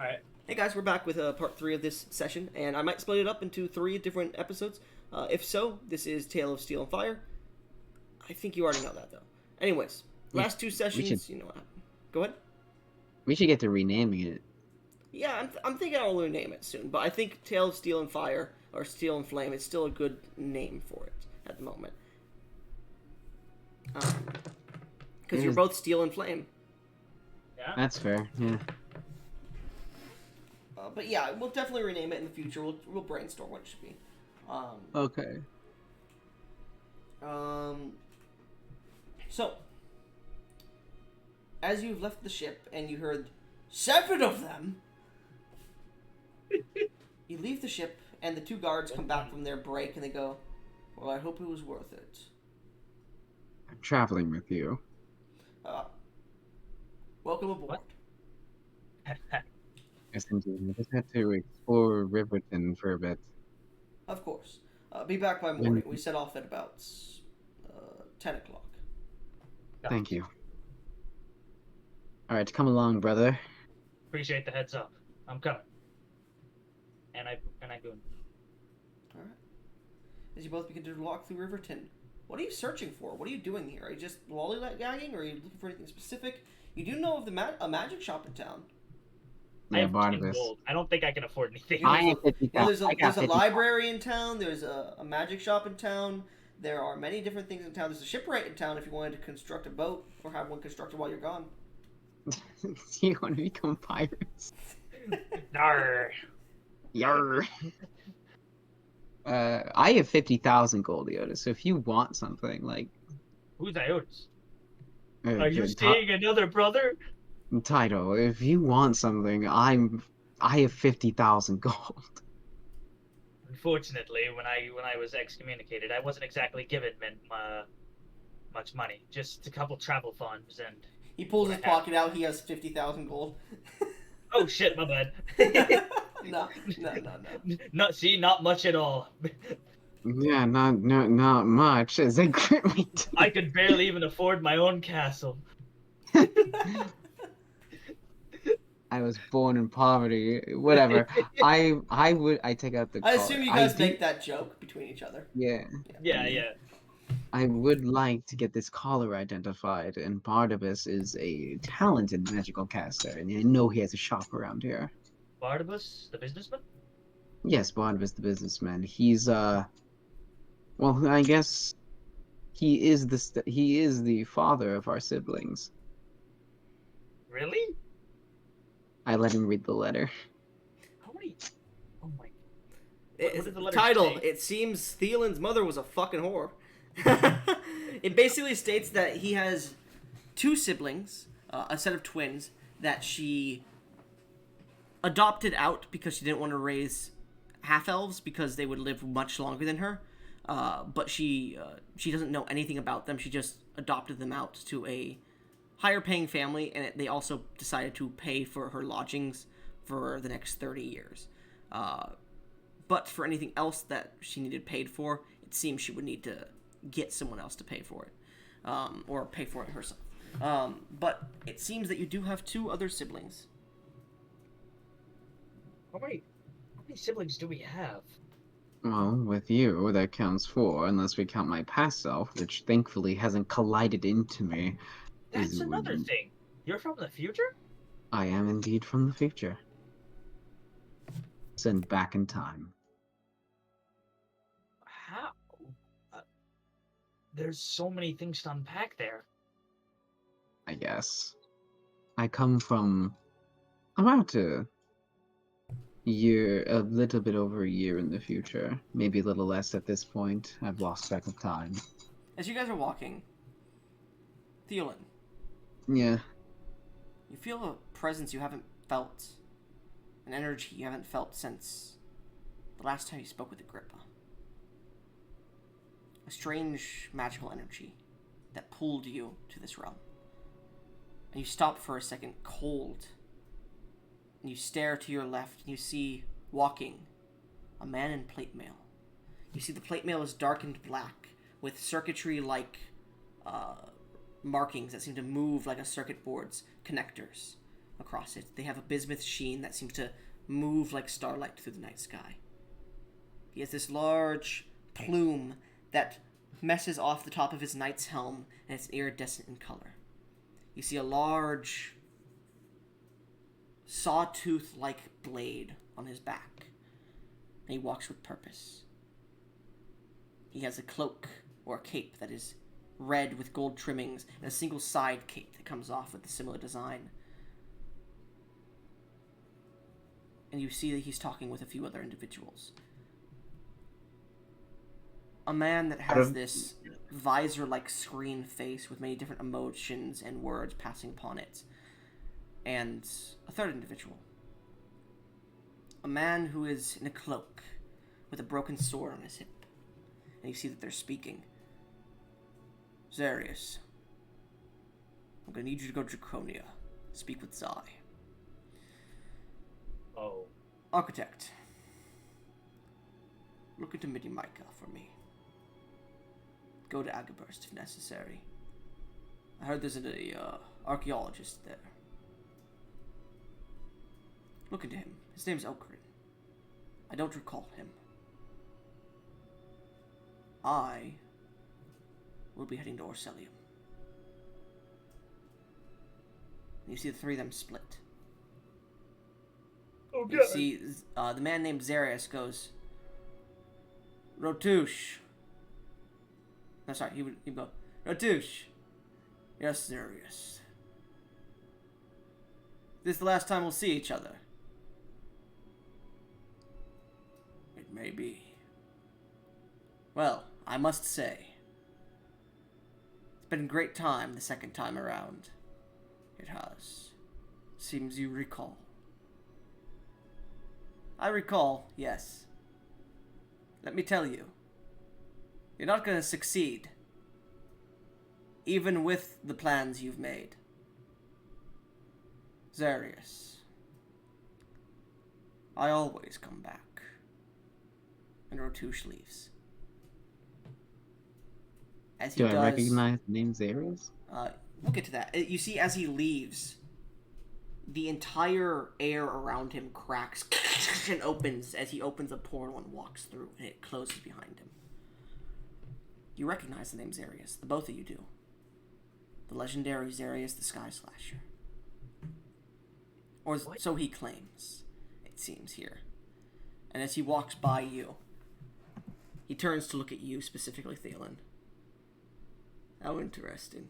Alright. Hey guys, we're back with part 3 of this session, and I might split it up into 3 different episodes. If so, this is Tale of Steel and Fire. I think you already know that, though. Anyways, last 2 should sessions, you know what happened. Go ahead. we should get to renaming it. Yeah, I'm thinking I'll rename it soon, but I think Tale of Steel and Fire, or Steel and Flame, is still a good name for it at the moment. Because you're both Steel and Flame. Yeah? That's fair. Yeah. But yeah, we'll definitely rename it in the future. We'll brainstorm what it should be. Okay. So, as you've left the ship and you heard 7 of them, you leave the ship and the 2 guards come back from their break and they go, "Well, I hope it was worth it." I'm traveling with you. Welcome aboard. Yes, indeed. I just had to explore Riverton for a bit. Of course. Be back by morning. We set off at about 10 o'clock. Thank you. All right, come along, brother. Appreciate the heads up. I'm coming. And I go. Alright. As you both begin to walk through Riverton, what are you searching for? What are you doing here? Are you just lollygagging, or are you looking for anything specific? You do know of a magic shop in town. I Yeah, have 10 Barnabas. gold. I don't think I can afford anything. I have There's 50,000. a library in town. There's a magic shop in town. There are many different things in town. There's a shipwright in town if you wanted to construct a boat or have one constructed while you're gone. You want to become pirates? Narr. Yarr. I have 50,000 gold, Yoda. So if you want something like, Who's Iotis? uh, Are you good seeing another brother? title, if you want something, I have 50,000 gold. Unfortunately, when I was excommunicated, I wasn't exactly given much money. Just a couple travel funds and. He pulls his pocket out. He has 50,000 gold. Oh shit, my bad. No. Not much at all. Yeah, not much. As I grit my teeth. I could barely even afford my own castle. I was born in poverty. Whatever. I take out the. I collar. assume you guys make that joke between each other. Yeah. Yeah. I would like to get this collar identified, and Barnabas is a talented magical caster, and I know he has a shop around here. Barnabas, the businessman? Yes, Barnabas the businessman. He's well, I guess he is the father of our siblings. Really? I let him read the letter. How many? Oh my. It's did the letter title. say? It seems Thielen's mother was a fucking whore. It basically states that he has 2 siblings, a set of twins, that she adopted out because she didn't want to raise half-elves because they would live much longer than her. But she doesn't know anything about them. She just adopted them out to a higher-paying family, and they also decided to pay for her lodgings for the next 30 years. But for anything else that she needed paid for, it seems she would need to get someone else to pay for it, or pay for it herself. But it seems that you do have 2 other siblings. How many siblings do we have? Well, with you, that counts 4, unless we count my past self, which thankfully hasn't collided into me. That's another thing. You're from the future? I am indeed from the future. Sent back in time. How? There's so many things to unpack there. I guess. I come from about a little bit over a year in the future. Maybe a little less at this point. I've lost track of time. As you guys are walking, Thielen, Yeah. you feel a presence you haven't felt, an energy you haven't felt since the last time you spoke with Agrippa. A strange magical energy that pulled you to this realm. And you stop for a second, cold. And you stare to your left, and you see, walking, a man in plate mail. You see the plate mail is darkened black, with circuitry-like markings that seem to move like a circuit board's connectors. across it. They have a bismuth sheen that seems to move like starlight through the night sky. He has this large plume that messes off the top of his knight's helm, and it's iridescent in color. You see a large sawtooth-like blade on his back, and he walks with purpose. He has a cloak or a cape that is red with gold trimmings, and a single side cape that comes off with a similar design. And you see that he's talking with a few other individuals. A man that has this visor-like screen face with many different emotions and words passing upon it. And a third individual. A man who is in a cloak with a broken sword on his hip. And you see that they're speaking. Zarius, I'm gonna need you to go to Draconia. Speak with Zai. Oh. Architect, look into Midi-Micah for me. Go to Agaburst if necessary. I heard there's an archaeologist there. Look into him. His name's Okrin. I don't recall him. I will be heading to Orcelium. You see the three of them split. Oh, God. You see the man named Zarius goes, Rotush. No, sorry, he would go, Rotush. Yes, Zarius. This is the last time we'll see each other. It may be. Well, I must say, it's been a great time the second time around. It has. Seems you recall. I recall, yes. Let me tell you, you're not going to succeed, even with the plans you've made. Zarius, I always come back. And Rotush leaves. As he Do does, I recognize the name Zarius? We'll get to that. You see, as he leaves, the entire air around him cracks and opens as he opens a portal and walks through, and it closes behind him. You recognize the name Zarius. The both of you do. The legendary Zarius the Sky Slasher. Or so he claims, it seems here. And as he walks by you, he turns to look at you, specifically Thielen. How interesting.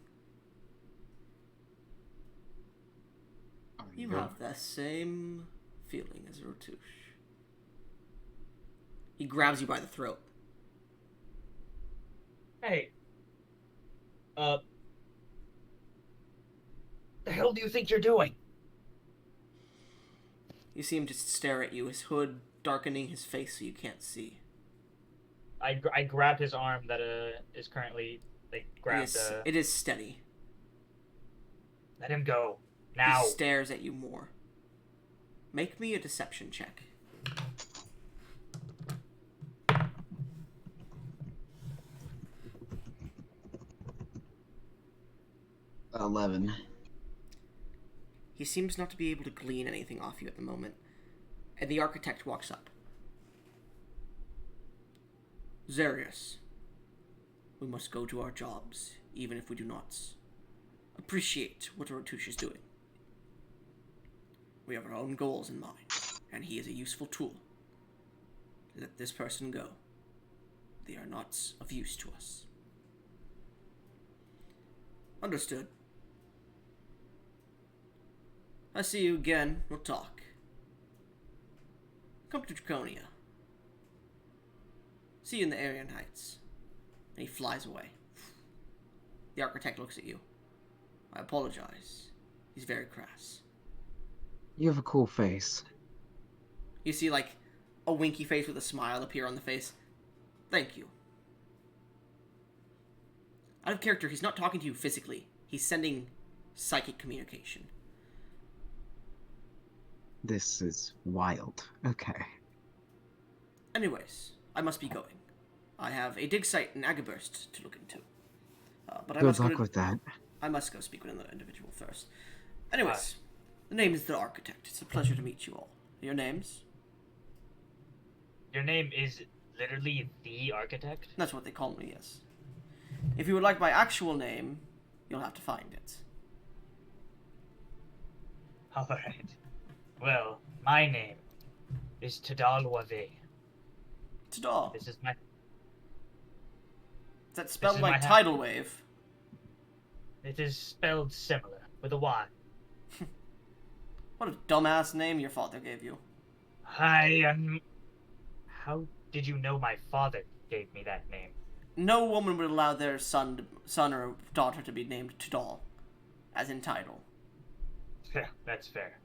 You have the same feeling as Rotush. He grabs you by the throat. Hey. The hell do you think you're doing? You see him just stare at you, his hood darkening his face so you can't see. I grab his arm that is currently grabbed. It is steady. Let him go now. He stares at you more. Make me a deception check. $11. He seems not to be able to glean anything off you at the moment, and the architect walks up. Zarius, we must go to our jobs, even if we do not appreciate what Rotush is doing. We have our own goals in mind, and he is a useful tool. Let this person go. They are not of use to us. Understood. I see you again. We'll talk. Come to Draconia. See you in the Aryan Heights. And he flies away. The architect looks at you. I apologize. He's very crass. You have a cool face. You see, like, a winky face with a smile appear on the face. Thank you. Out of character, he's not talking to you physically. He's sending psychic communication. This is wild. Okay. Anyways, I must be going. I have a dig site in Agaburst to look into. But Good luck with that. I must go speak with another individual first. Anyways, The name is the Architect. It's a pleasure to meet you all. Your names? Your name is literally the Architect? That's what they call me, yes. If you would like my actual name, you'll have to find it. Alright. Well, my name is Tadal Wave. Ta-da. This is my... Is that spelled is like my tidal wave? It is spelled similar, with a Y. What a dumbass name your father gave you. I am... How did you know my father gave me that name? No woman would allow their son or daughter to be named Tudal, as in title. Yeah, that's fair.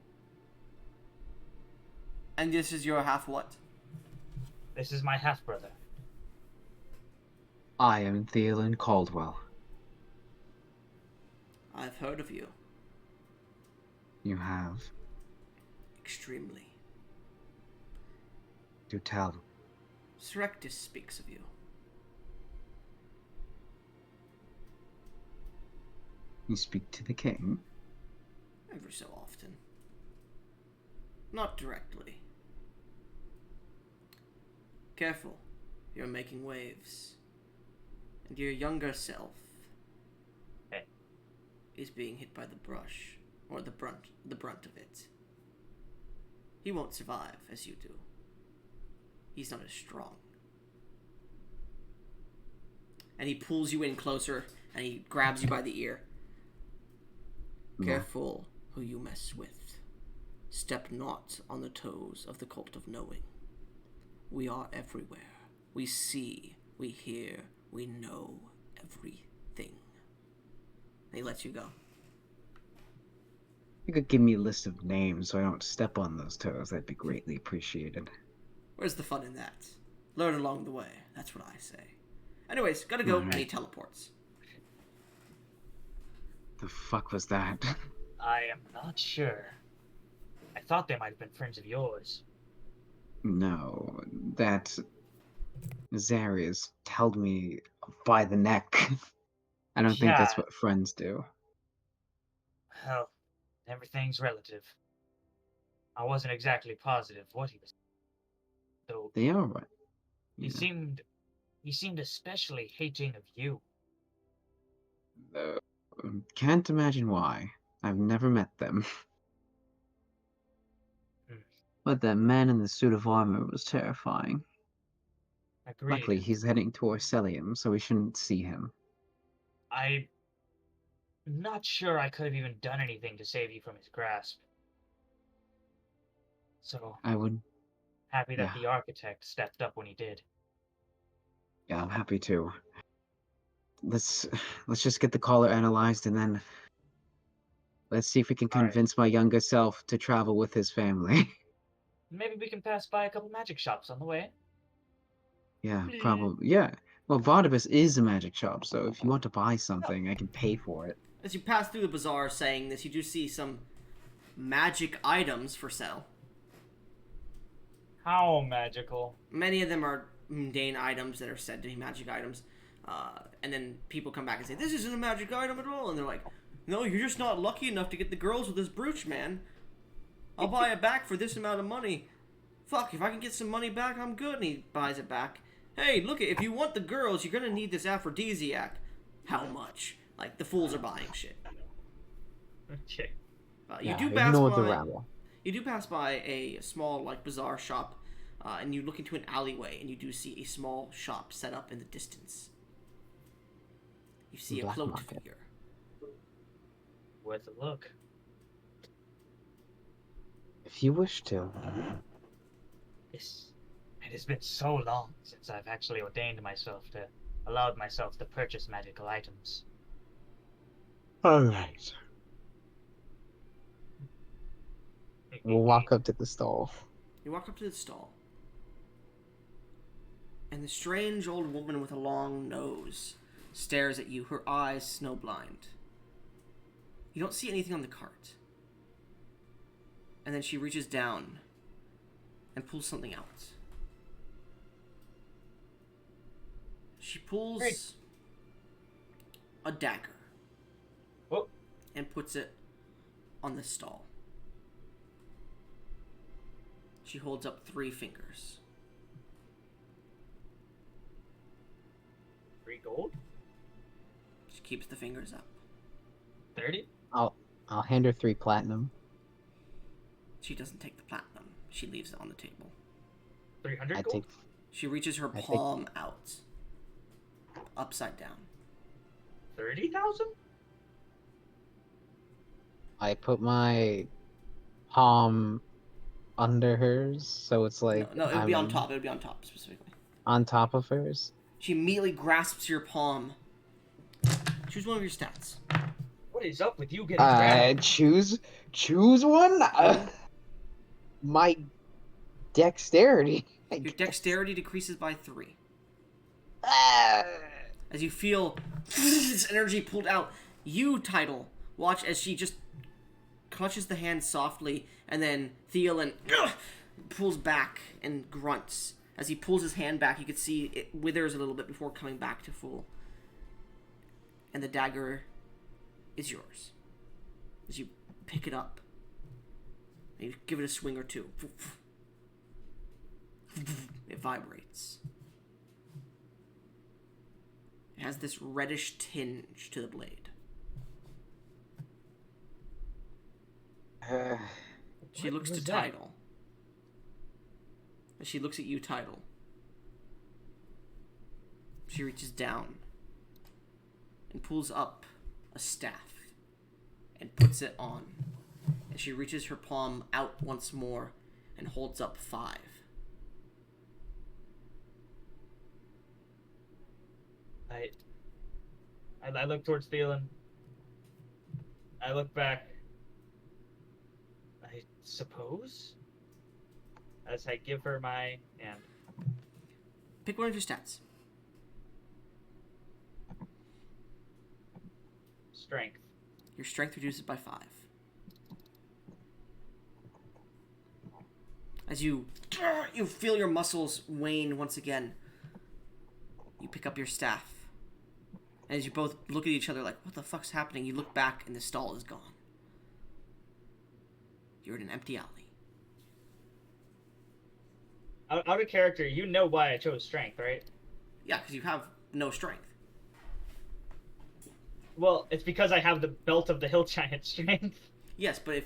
And this is your half what? This is my half-brother. I am Theolan Caldwell. I've heard of you. You have. Extremely. Do tell. Surrectus speaks of you. You speak to the king? Every so often. Not directly. Careful. You're making waves. And your younger self Hey. is being hit by the brush, or the brunt of it. He won't survive as you do. He's not as strong. And he pulls you in closer, and he grabs you by the ear. Careful who you mess with. Step not on the toes of the cult of knowing. We are everywhere. We see, we hear, we know everything. And he lets you go. You could give me a list of names so I don't step on those toes. That'd be greatly appreciated. Where's the fun in that? Learn along the way. That's what I say. Anyways, gotta go, and he teleports. The fuck was that? I am not sure. I thought they might have been friends of yours. No, that Zarius held me by the neck. I don't think that's Yeah. what friends do. Well, everything's relative. I wasn't exactly positive what he was. So They are right. he seemed especially hating of you. Can't imagine why. I've never met them. Hmm. But that man in the suit of armor was terrifying. Agreed. Luckily, he's heading to Orcelium, so we shouldn't see him. I'm not sure I could have even done anything to save you from his grasp. So, I would... happy that Yeah. the architect stepped up when he did. Yeah, I'm happy to. Let's just get the collar analyzed and then let's see if we can All right. convince my younger self to travel with his family. Maybe we can pass by a couple magic shops on the way. Yeah, probably. Yeah. Well, Vardabus is a magic shop, so if you want to buy something, I can pay for it. As you pass through the bazaar saying this, you do see some magic items for sale. How magical. Many of them are mundane items that are said to be magic items. And then people come back and say, this isn't a magic item at all. And they're like, no, you're just not lucky enough to get the girls with this brooch, man. I'll buy it back for this amount of money. Fuck, if I can get some money back, I'm good. And he buys it back. Hey, look, if you want the girls, you're gonna need this aphrodisiac. How much? Like, the fools are buying shit. Okay. You Yeah, do pass ignore by. the rabble. You do pass by a small, like, bazaar shop, and you look into an alleyway, and you do see a small shop set up in the distance. You see a Black cloaked market. figure. Worth a look. If you wish to. It has been so long since I've actually allowed myself to purchase magical items. Alright. We'll walk up to the stall. You walk up to the stall, and the strange old woman with a long nose stares at you, her eyes snowblind. You don't see anything on the cart. And then she reaches down and pulls something out. She pulls Great. a dagger Oh, and puts it on the stall. She holds up 3 fingers. 3 gold? She keeps the fingers up. 30? I'll hand her 3 platinum. She doesn't take the platinum. She leaves it on the table. 300 I gold? take. She reaches her I think- palm out. Upside down. 30,000? I put my palm under hers, so it's like No, it would be on I'm top. It would be on top, specifically. on top of hers. She immediately grasps your palm. Choose one of your stats. What is up with you getting grabbed? Choose one. My dexterity. Your dexterity decreases by 3. Ah. As you feel this energy pulled out, you, Tidal, watch as she just clutches the hand softly, and then Theolan pulls back and grunts. As he pulls his hand back, you can see it withers a little bit before coming back to full. And the dagger is yours. As you pick it up, and you give it a swing or two. It vibrates. It has this reddish tinge to the blade. She looks to Tidal. As she looks at you, Tidal. She reaches down and pulls up a staff and puts it on. And she reaches her palm out once more and holds up 5. I look towards Thielen. I look back. I suppose? As I give her my hand. Pick one of your stats. Strength. Your strength reduces by 5. As you feel your muscles wane once again, you pick up your staff. And as you both look at each other like, what the fuck's happening? You look back and the stall is gone. You're in an empty alley. Out of character, you know why I chose strength, right? Yeah, because you have no strength. Well, it's because I have the belt of the hill giant strength. Yes, but if...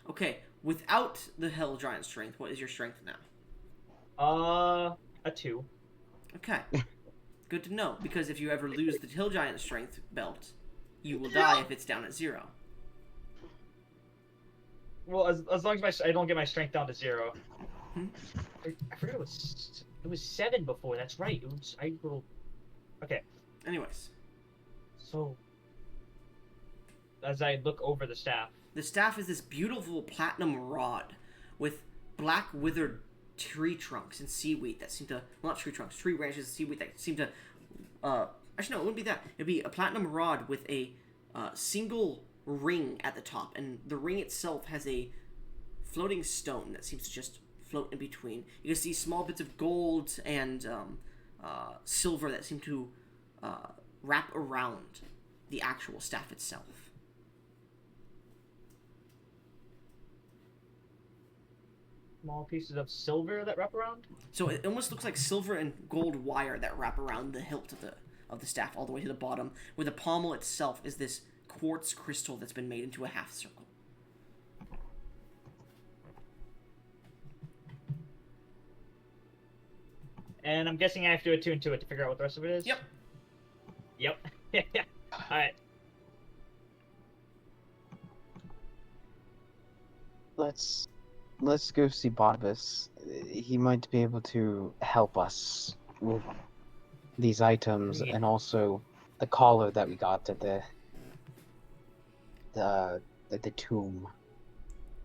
Okay, without the Hell Giant strength, what is your strength now? A 2. Okay. Good to know, because if you ever lose the Hill Giant strength belt, you will die if it's down at 0. Well, as long as I don't get my strength down to 0. Hmm? I forgot it was 7 before. That's right. I rolled. Okay. Anyways. So, as I look over the staff. The staff is this beautiful platinum rod with black withered tree trunks and seaweed that seem to... Well, not tree trunks, tree branches and seaweed that seem to... Actually, no, it wouldn't be that. It'd be a platinum rod with a single ring at the top. And the ring itself has a floating stone that seems to just float in between. You can see small bits of gold and silver that seem to wrap around the actual staff itself. Small pieces of silver that wrap around? So it almost looks like silver and gold wire that wrap around the hilt of the staff all the way to the bottom, where the pommel itself is this quartz crystal that's been made into a half circle. And I'm guessing I have to attune to it to figure out what the rest of it is? Yep. Yep. Alright. Let's go see Barnabas. He might be able to help us with these items, Yeah. and also the collar that we got at the tomb.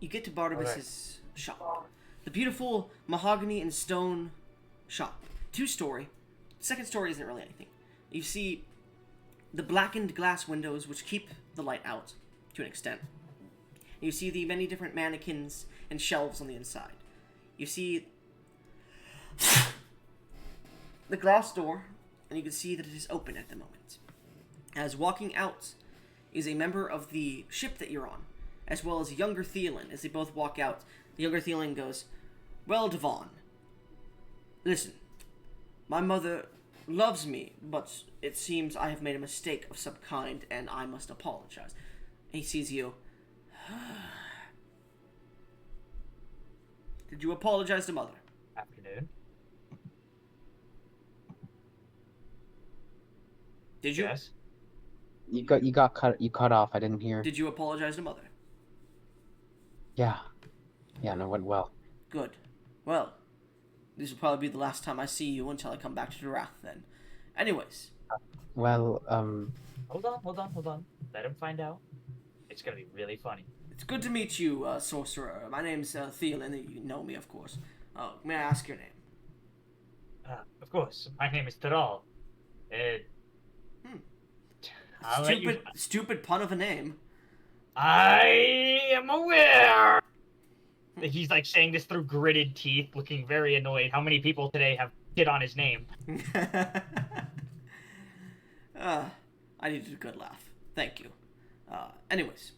You get to Barnabas's shop. The beautiful mahogany and stone shop. 2-story. Second story isn't really anything. You see the blackened glass windows which keep the light out to an extent. You see the many different mannequins and shelves on the inside. You see the glass door, and you can see that it is open at the moment. As walking out is a member of the ship that you're on, as well as younger Thielen. As they both walk out, the younger Thielen goes, "Well, Devon, listen, my mother loves me, but it seems I have made a mistake of some kind, and I must apologize." He sees you. Did you apologize to mother? Afternoon. Did you? Yes. You got cut off. I didn't hear. Did you apologize to mother? Yeah. Yeah, no, it went well. Good. Well, this will probably be the last time I see you until I come back to Durath then. Anyways. Well, Hold on. Let him find out. It's gonna be really funny. It's good to meet you, sorcerer. My name's Thielen. You know me, of course. May I ask your name? Of course. My name is Tural. I'll let you... Stupid pun of a name. I am aware. He's like saying this through gritted teeth, looking very annoyed. How many people today have shit on his name? I needed a good laugh. Thank you. Anyways.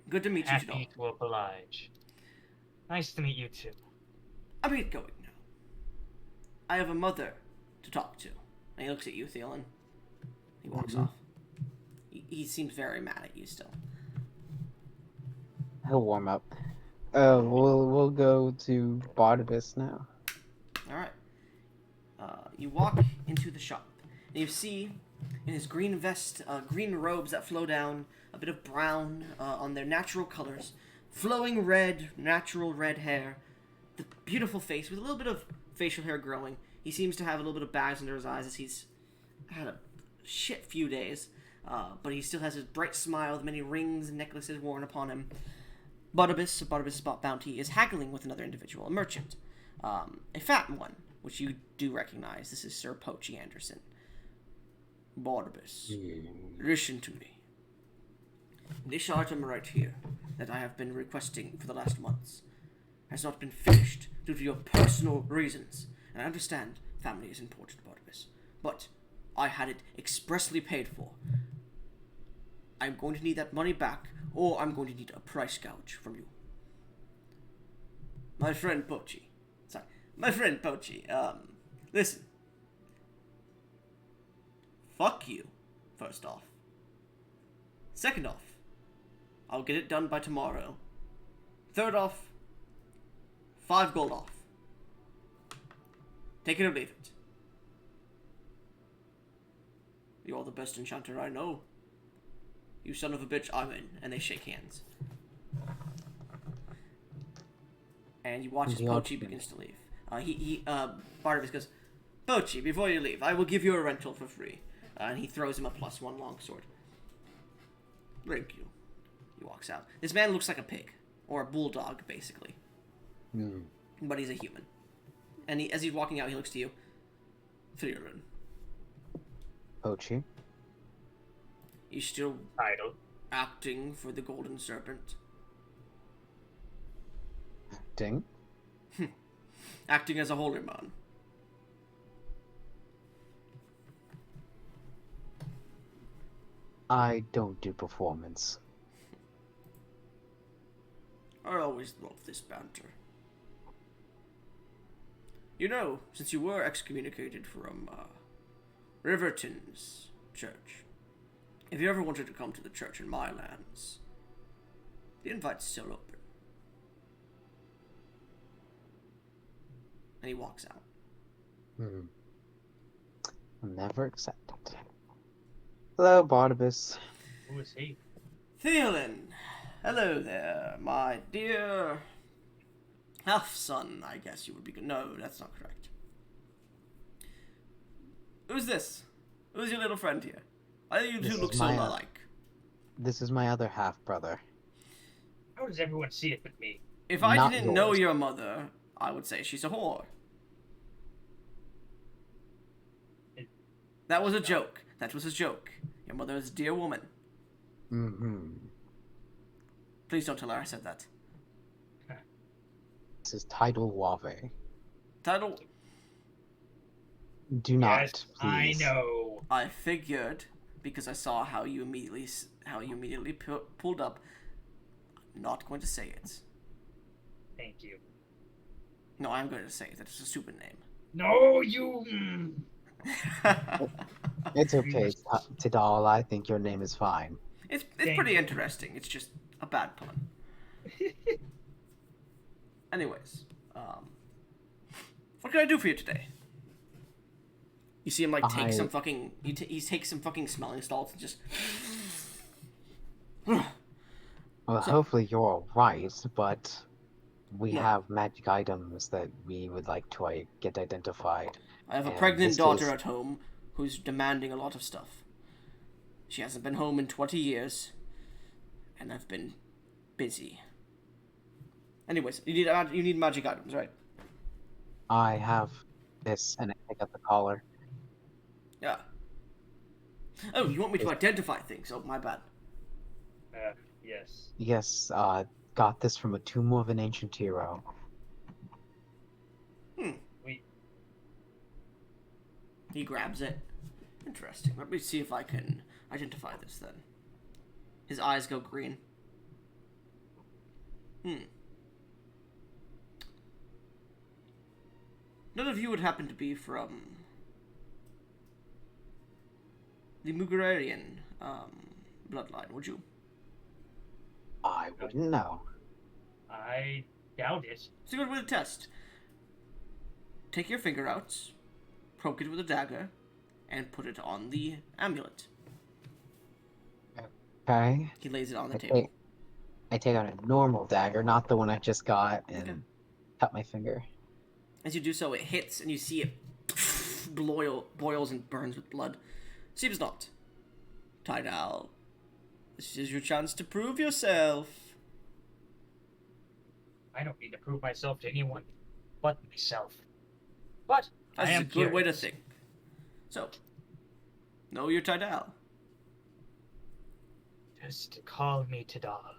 Good to meet you, Tudor. Happy to oblige. Nice to meet you too. I'm going now. I have a mother to talk to. And he looks at you, Thielen. He walks off. He seems very mad at you still. he'll warm up. We'll go to Barnabas now. All right. You walk into the shop, and you see in his green vest, green robes that flow down, a bit of brown on their natural colors, flowing red, natural red hair, the beautiful face with a little bit of facial hair growing. He seems to have a little bit of bags under his eyes as he's had a shit few days, but he still has his bright smile with many rings and necklaces worn upon him. Barnabas Bounty is haggling with another individual, a merchant, a fat one, which you do recognize. This is Sir Poachy Anderson. Barnabas, listen to me. This item right here, that I have been requesting for the last months, has not been finished due to your personal reasons. And I understand family is important, Barnabas, but I had it expressly paid for. I'm going to need that money back, or I'm going to need a price gouge from you. My friend Poachy, listen. Fuck you, first off. Second off, I'll get it done by tomorrow. Third off, 5 gold off. Take it or leave it. You're the best enchanter I know. You son of a bitch, I'm in. And they shake hands. And you watch as Poachy begins to leave. Barnabas goes, Poachy, before you leave, I will give you a rental for free. And he throws him a +1 longsword. Thank you. He walks out. This man looks like a pig. Or a bulldog, basically. But he's a human. And as he's walking out, he looks to you. Thielen. Poachy. You still Idle. acting for the Golden Serpent? Acting. Acting as a holy man. I don't do performance. I always love this banter. You know, since you were excommunicated from Riverton's church, if you ever wanted to come to the church in my lands, the invite's still open. And he walks out. I'll never accept it. Hello, Barnabas. Who is he? Thielen! Hello there, my dear half-son, I guess you would be good. No, that's not correct. Who's this? Who's your little friend here? I think you two look so alike. This is my other half-brother. How does everyone see it but me? If I Not didn't know yours. your mother, I would say she's a whore. That was a joke. That was a joke. Your mother is a dear woman. Please don't tell her I said that. This is Tidal Wave. Title? Do not, Yes, please. I know. I figured, because I saw how you immediately pulled up. not going to say it. Thank you. No, I'm going to say that it's a stupid name. No, you. It's okay, Tidal. I think your name is fine. It's Thank pretty you. interesting. It's just a bad pun. Anyways, what can I do for you today? You see him like take some fucking. He takes some fucking smelling salts and just. Well, So- hopefully you're alright, but we No. have magic items that we would like to get identified. I have a And pregnant this daughter is- at home who's demanding a lot of stuff. She hasn't been home in 20 years, and I've been busy. Anyways, you need magic items, right? I have this, and I pick up the collar. Yeah. Oh, you want me to identify things? Oh, my bad. Yes. Yes, got this from a tomb of an ancient hero. We. He grabs it. Interesting. Let me see if I can identify this then. His eyes go green. None of you would happen to be from the Mugararian bloodline, would you? I wouldn't know. I doubt it. It's a good way to test. Take your finger out, poke it with a dagger, and put it on the amulet. Okay. He lays it on the Okay. table. I take out a normal dagger, not the one I just got, and Okay. cut my finger. As you do so, it hits, and you see it boils and burns with blood. Seems not. Tidal, this is your chance to prove yourself. I don't need to prove myself to anyone but myself. But I That's a am good way to curious. think. So, know your Tidal. Just call me Tidal.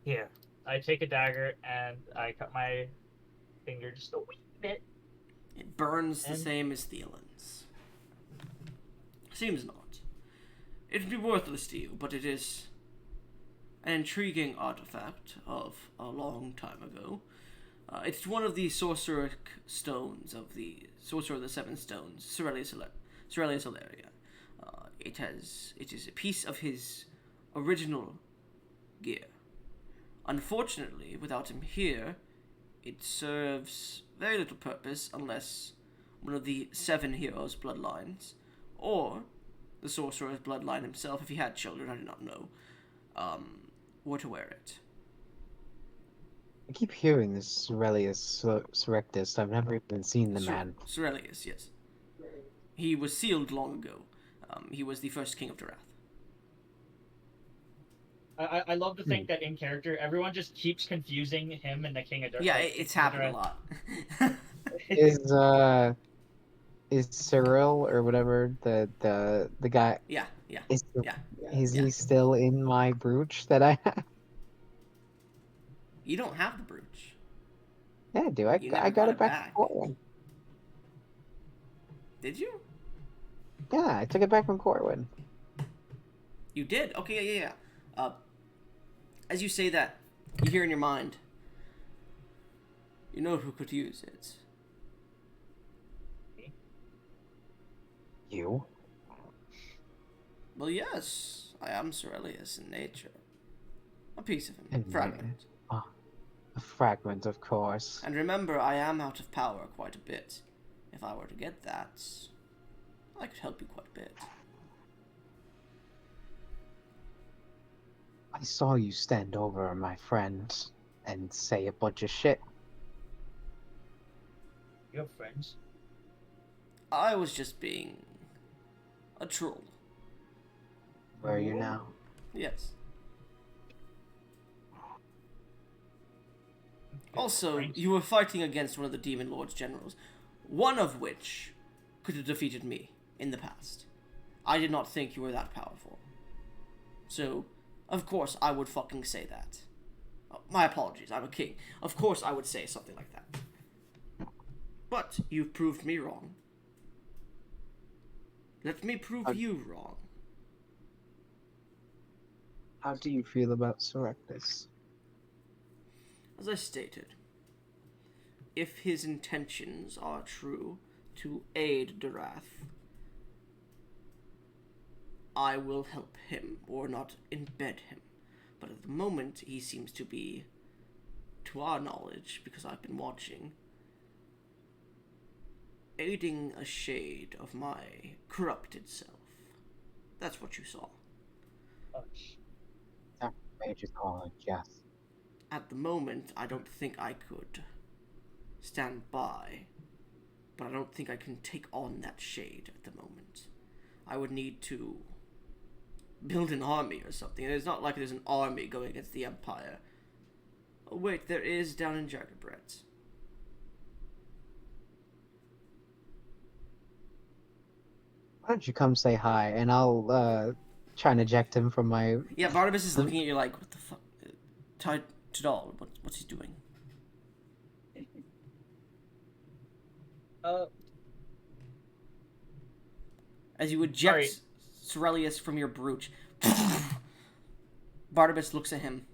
Here, I take a dagger and I cut my finger just a wee bit. It burns the And- same as Thielen's. Seems not. It'd be worthless to you, but it is an intriguing artifact of a long time ago. It's one of the sorceric stones of the Sorcerer of the Seven Stones, Cerelius Hilaria. It is a piece of his original gear. Unfortunately, without him here, it serves very little purpose unless one of the 7 heroes' bloodlines, or the sorcerer's bloodline himself, if he had children, I do not know, were to wear it. I keep hearing this Cerelius Surrectus. I've never even seen the man. Cerelius, yes. He was sealed long ago. He was the first king of Darath. I love to think that in character, everyone just keeps confusing him and the King of Dark. Yeah, it's happened a lot. Is Cyril or whatever the guy? Yeah. Is Yeah. he still in my brooch that I have? You don't have the brooch. Yeah, do You I never got got it it back back. from Corwin. Did you? Yeah, I took it back from Corwin. You did? Okay, yeah. As you say that, you hear in your mind, you know who could use it. You? Well, yes, I am Cerelius in nature. A piece of him. And Fragment. A fragment, of course. And remember, I am out of power quite a bit. If I were to get that, I could help you quite a bit. I saw you stand over my friend and say a bunch of shit. You have friends? I was just being a troll. Where are you now? Yes. Also, you were fighting against one of the Demon Lord's generals, one of which could have defeated me in the past. I did not think you were that powerful. So, of course, I would fucking say that. My apologies, I'm a king. Of course I would say something like that. But you've proved me wrong. Let me prove you wrong. How do you feel about Surrectus? As I stated, if his intentions are true to aid Darath, I will help him, or not embed him. But at the moment, he seems to be, to our knowledge, because I've been watching, aiding a shade of my corrupted self. That's what you saw. That major college, yes. At the moment, I don't think I could stand by, but I don't think I can take on that shade at the moment. I would need to build an army or something. And it's not like there's an army going against the Empire. Oh wait, there is down in Jaggerbrett's. Why don't you come say hi, and I'll try and eject him from my... Yeah, Barnabas is looking at you like, what the fuck? Tidal, what's he doing? As you eject Cerelius from your brooch, Barnabas looks at him.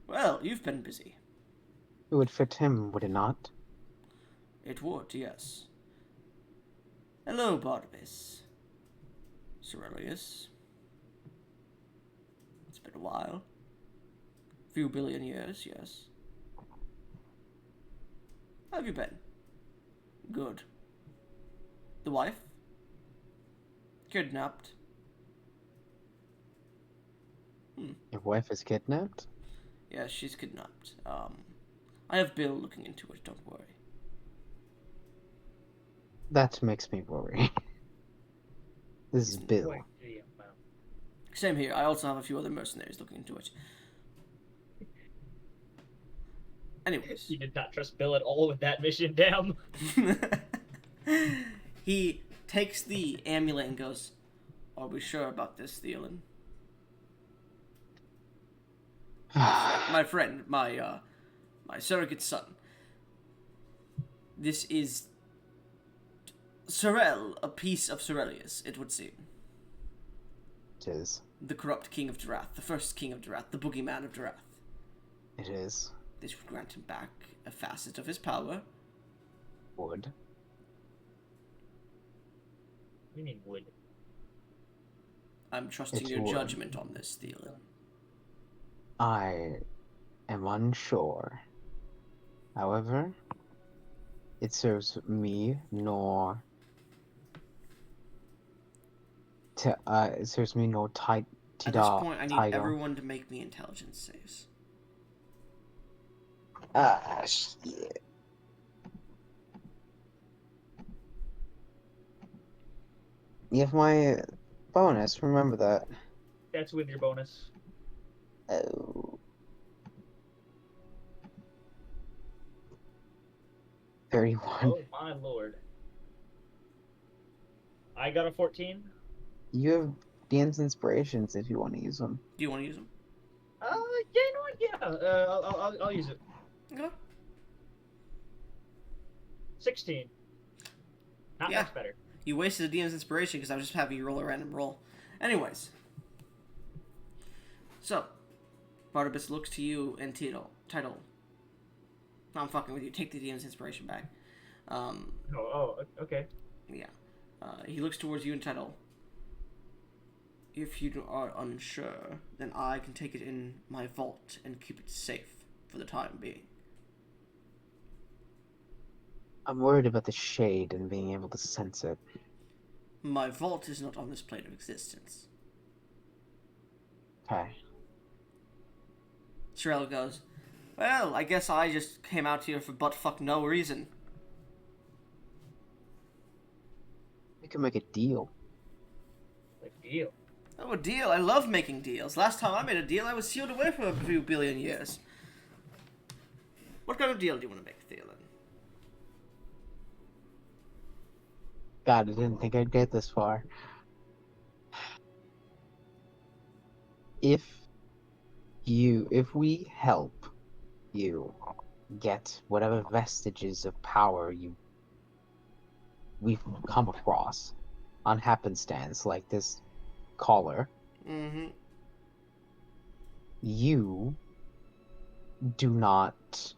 Well, you've been busy. It would fit him, would it not? It would, yes. Hello, Barnabas. Cerelius. It's been a while. A few billion years, yes. How have you been? Good. The wife? Kidnapped. Your wife is kidnapped? Yeah, she's kidnapped. I have Bill looking into it, don't worry. That makes me worry. This is Bill. Same here. I also have a few other mercenaries looking into it. Anyways. You did not trust Bill at all with that mission, damn. He takes the amulet and goes, "Are we sure about this, Theolen?" My friend, my surrogate son. This is Sorel, a piece of Cerelius, it would seem. It is. The corrupt king of Darath, the first king of Darath, the boogeyman of Darath. It is. This would grant him back a facet of his power. Would. What do you mean would? I'm trusting It your would. judgment on this, Theolen. I am unsure. However, it serves me nor it serves me nor At this point, I need everyone to make me intelligence saves. Shit. You have my bonus, remember that. That's with your bonus. Oh. 31. Oh my lord. I got a 14. You have Dan's inspirations if you want to use them. Do you want to use them? Yeah, you know what? Yeah, I'll use it. Okay. 16. Not Yeah. much better. You wasted a DM's inspiration because I was just having you roll a random roll. Anyways. So, Barnabas looks to you and Title. No, I'm fucking with you. Take the DM's inspiration back. Okay. Yeah. He looks towards you and Title. If you are unsure, then I can take it in my vault and keep it safe for the time being. I'm worried about the shade and being able to sense it. My vault is not on this plane of existence. Okay. Sherelle goes, "Well, I guess I just came out here for buttfuck no reason." We can make a deal. Like deal. Oh, a deal. I love making deals. Last time I made a deal, I was sealed away for a few billion years. What kind of deal do you want to make, Theolen? God, I didn't think I'd get this far. If we help you get whatever vestiges of power we've come across on happenstance, like this collar, Mm-hmm. you do not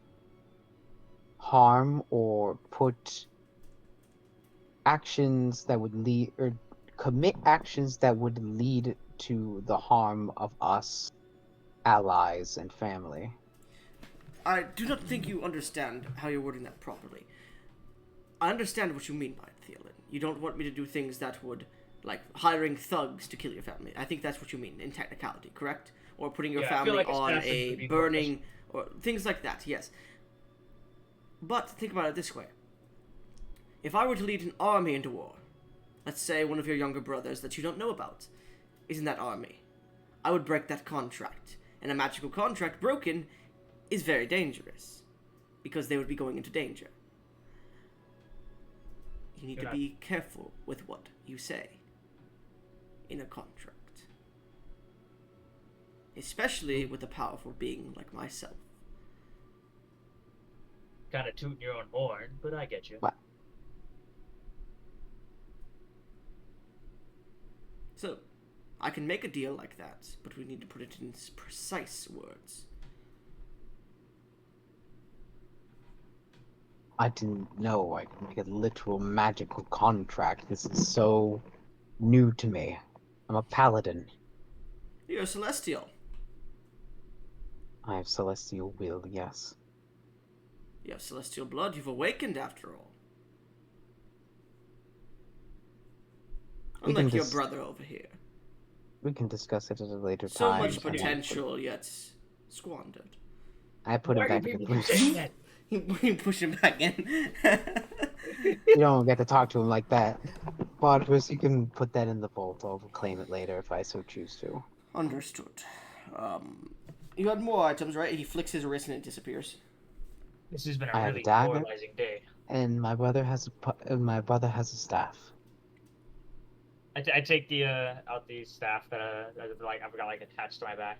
harm or put actions that would lead or commit actions that would lead to the harm of us, allies, and family. I do not think you understand how you're wording that properly. I understand what you mean by it, Theoden. You don't want me to do things that would, like, hiring thugs to kill your family. I think that's what you mean in technicality, correct? Or putting your family like on assassin a would be burning, or things like that, yes. But think about it this way. If I were to lead an army into war, let's say one of your younger brothers that you don't know about is in that army, I would break that contract. And a magical contract broken is very dangerous, because they would be going into danger. You need to be careful with what you say in a contract. Especially with a powerful being like myself. Kind of tooting your own horn, but I get you. What? So, I can make a deal like that, but we need to put it in precise words. I didn't know I could make a literal magical contract. This is so new to me. I'm a paladin. You're a celestial. I have celestial will, yes. You have celestial blood. You've awakened after all. Unlike your brother over here. We can discuss it at a later So time. much potential, yet squandered. I put it back in the blue. You push him back in. You don't get to talk to him like that. Barnabas, you can put that in the vault. I'll claim it later if I so choose to. Understood. You had more items, right? He flicks his wrist and it disappears. This has been I a have really a dagger. demoralizing day. And my brother has a staff. I take the out the staff that I've got like attached to my back.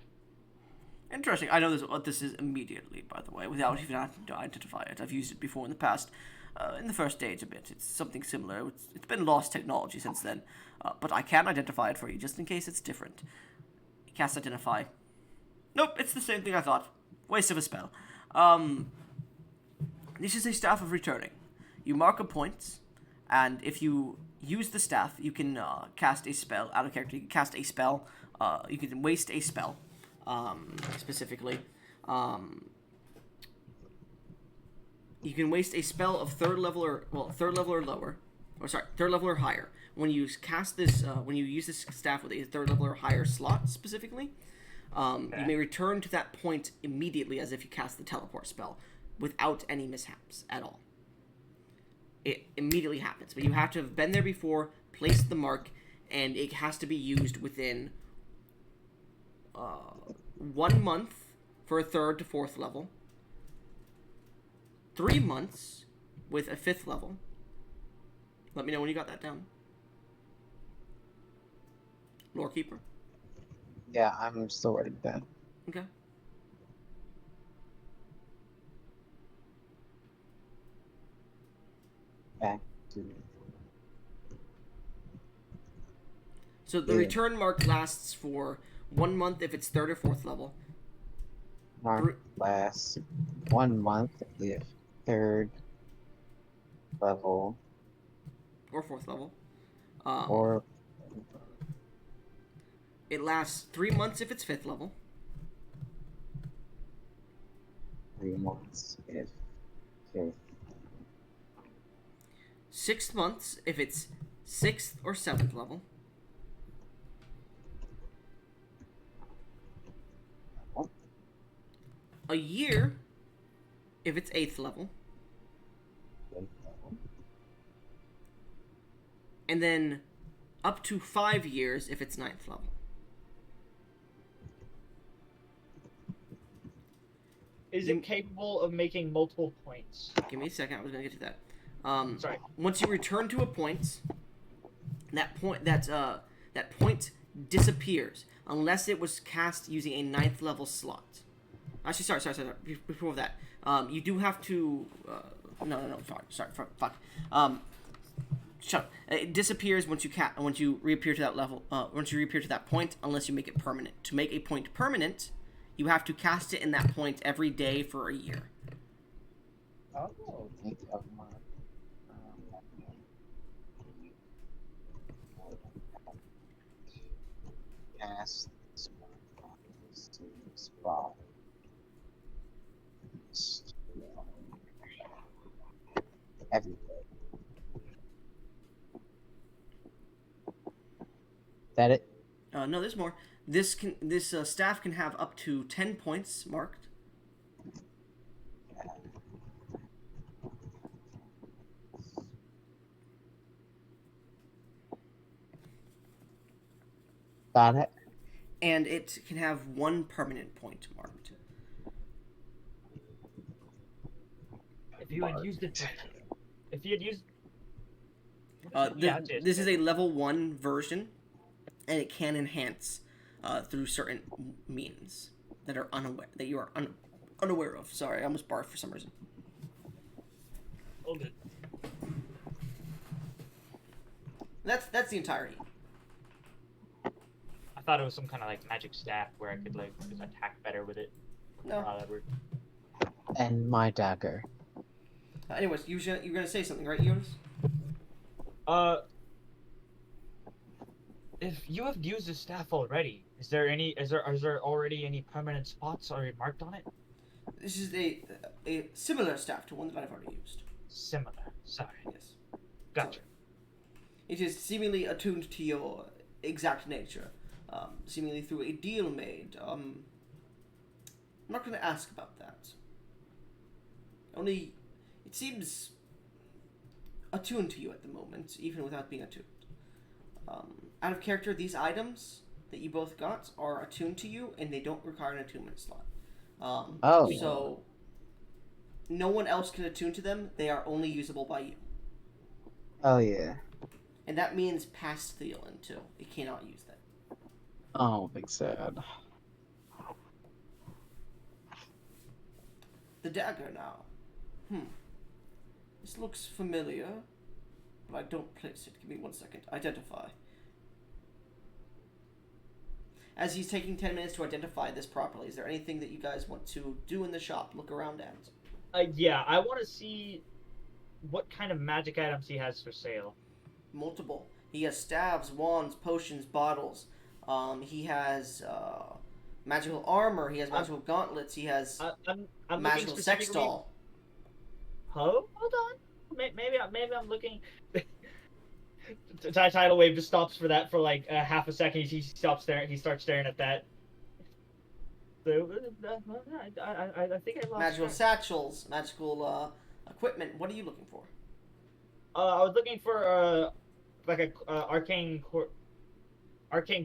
Interesting. I know what this is immediately, by the way, without even having to identify it. I've used it before in the past, in the first stage a bit. It's something similar. It's been lost technology since then, but I can identify it for you just in case it's different. Cast Identify. Nope, it's the same thing I thought. Waste of a spell. This is a Staff of Returning. You mark a point, and if you use the staff, you can cast a spell out of character. You can cast a spell. You can waste a spell. Specifically, you can waste a spell of third level or lower, third level or higher. When you cast this, when you use this staff with a third level or higher slot specifically, you may return to that point immediately as if you cast the teleport spell, without any mishaps at all. It immediately happens, but you have to have been there before, placed the mark, and it has to be used within 1 month for a 3rd to 4th level, 3 months with a 5th level. Let me know when you got that down. Lore Keeper. Yeah, I'm still writing that. Okay. Back to... So the return mark lasts for 1 month if it's 3rd or 4th level. Mark lasts 1 month if 3rd level. Or 4th level. Or... It lasts 3 months if it's 5th level. 3 months if 5th. 6 months if it's 6th or 7th level. A year if it's 8th level. And then up to 5 years if it's 9th level. Is it capable of making multiple points? Give me a second. I was going to get to that. Sorry. Once you return to a point, that point disappears unless it was cast using a 9th level slot. Actually, sorry. Before that, you do have to. No. Sorry. Fuck. Shut up. It disappears once you reappear to that level. Once you reappear to that point, unless you make it permanent. To make a point permanent, You have to cast it in that point every day for a year. Oh, think of my. Cast spot. Every day. That it? No, there's more. This staff can have up to 10 points marked. Got it. And it can have 1 permanent point marked. If you had used it, if you had used, This is a level 1 version, and it can enhance through certain means that you are unaware of. Sorry, I almost barfed for some reason. hold it. That's the entirety. I thought it was some kind of like magic staff where I could like just attack better with it. No. That worked. And my dagger. Anyways, you're gonna say something, right, Jonas? If you have used the staff already, is there already any permanent spots already marked on it? This is a similar staff to one that I've already used. Similar. Sorry. Yes. Gotcha. It is seemingly attuned to your exact nature, seemingly through a deal made. I'm not going to ask about that. Only, it seems attuned to you at the moment, even without being attuned. Out of character, these items that you both got are attuned to you, and they don't require an attunement slot. So, no one else can attune to them. They are only usable by you. Oh yeah. And that means past Theolin, too. It cannot use that. Oh, big sad. The dagger now. This looks familiar, but I don't place it. Give me 1 second. Identify. As he's taking 10 minutes to identify this properly, is there anything that you guys want to do in the shop, look around at? Yeah, I want to see what kind of magic items he has for sale. Multiple. He has staves, wands, potions, bottles. He has magical armor. He has magical gauntlets. He has I'm magical sex doll. Hold on. Maybe I'm looking. Tidal wave just stops for that for like half a second. He stops staring. He starts staring at that. So I think I lost. Magical satchels, magical equipment. What are you looking for? I was looking for like a arcane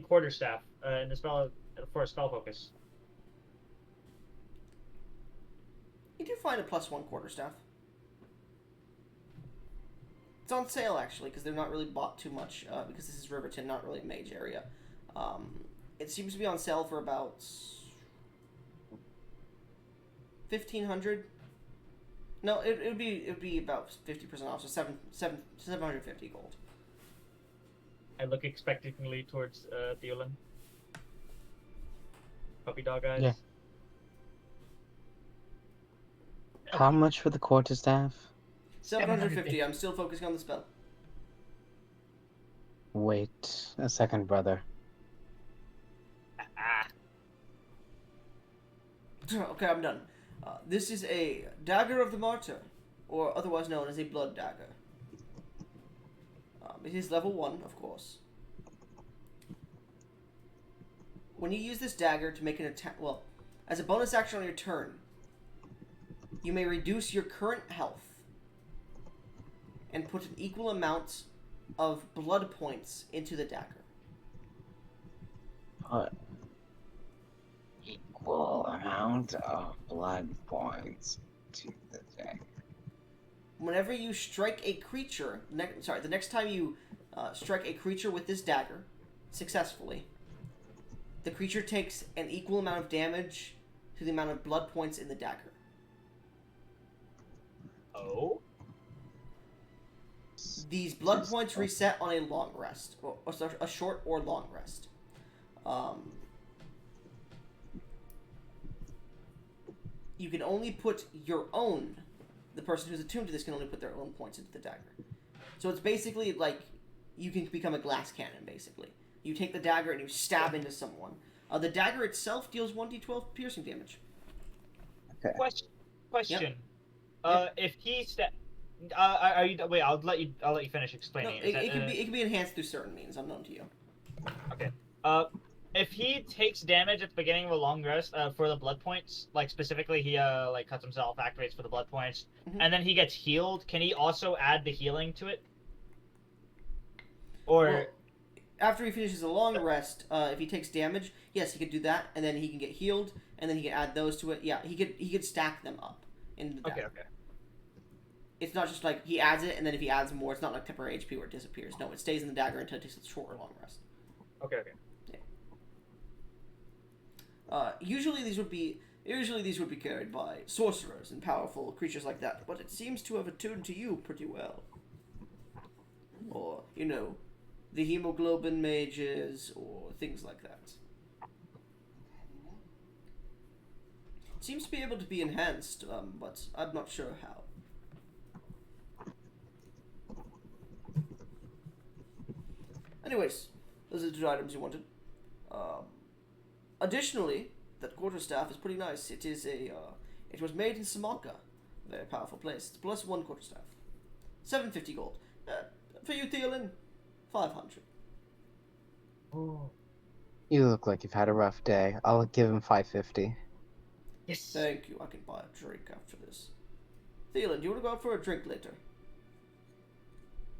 quarterstaff in the spell for a spell focus. You do find a +1 quarterstaff. It's on sale actually because they're not really bought too much because this is Riverton, not really a mage area. It seems to be on sale for about 1,500. No, it'd be about 50% off, so 750 gold. I look expectantly towards Theolin. Puppy dog eyes. Yeah. How much for the quarterstaff? 750. I'm still focusing on the spell. Wait a second, brother. Okay, I'm done. This is a dagger of the martyr, or otherwise known as a blood dagger. It is level 1, of course. When you use this dagger to make an attack, well, as a bonus action on your turn, you may reduce your current health and put an equal amount of blood points into the dagger. Equal amount of blood points to the dagger. Whenever you strike a creature, the next time you strike a creature with this dagger successfully, the creature takes an equal amount of damage to the amount of blood points in the dagger. Oh? These blood points reset on a long rest, or a short or long rest. you can only put your own. The person who's attuned to this can only put their own points into the dagger. So it's basically like you can become a glass cannon. Basically, you take the dagger and you stab into someone. The dagger itself deals 1d12 piercing damage. Okay. Question. Yep. If he are you? Wait, I'll let you finish No, explaining. it can be enhanced through certain means unknown to you. Okay. If he takes damage at the beginning of a long rest, for the blood points, like specifically he like cuts himself, activates for the blood points, and then he gets healed. Can he also add the healing to it? Or Well, after he finishes a long rest, if he takes damage, yes, he could do that, and then he can get healed, and then he can add those to it. Yeah, he could stack them up into the dagger. okay. It's not just like he adds it, and then if he adds more, it's not like temporary HP where it disappears. No, it stays in the dagger until it takes a short or long rest. Okay. Usually these would be carried by sorcerers and powerful creatures like that, but it seems to have attuned to you pretty well. Or, the hemoglobin mages, or things like that. It seems to be able to be enhanced, but I'm not sure how. Anyways, those are the 2 items you wanted. Additionally, that quarterstaff is pretty nice. It was made in Samaka, a very powerful place. It's +1 quarterstaff, 750 gold. For you, Thielen, 500. Oh. You look like you've had a rough day. I'll give him 550. Yes. Thank you. I can buy a drink after this. Thielen, do you want to go out for a drink later?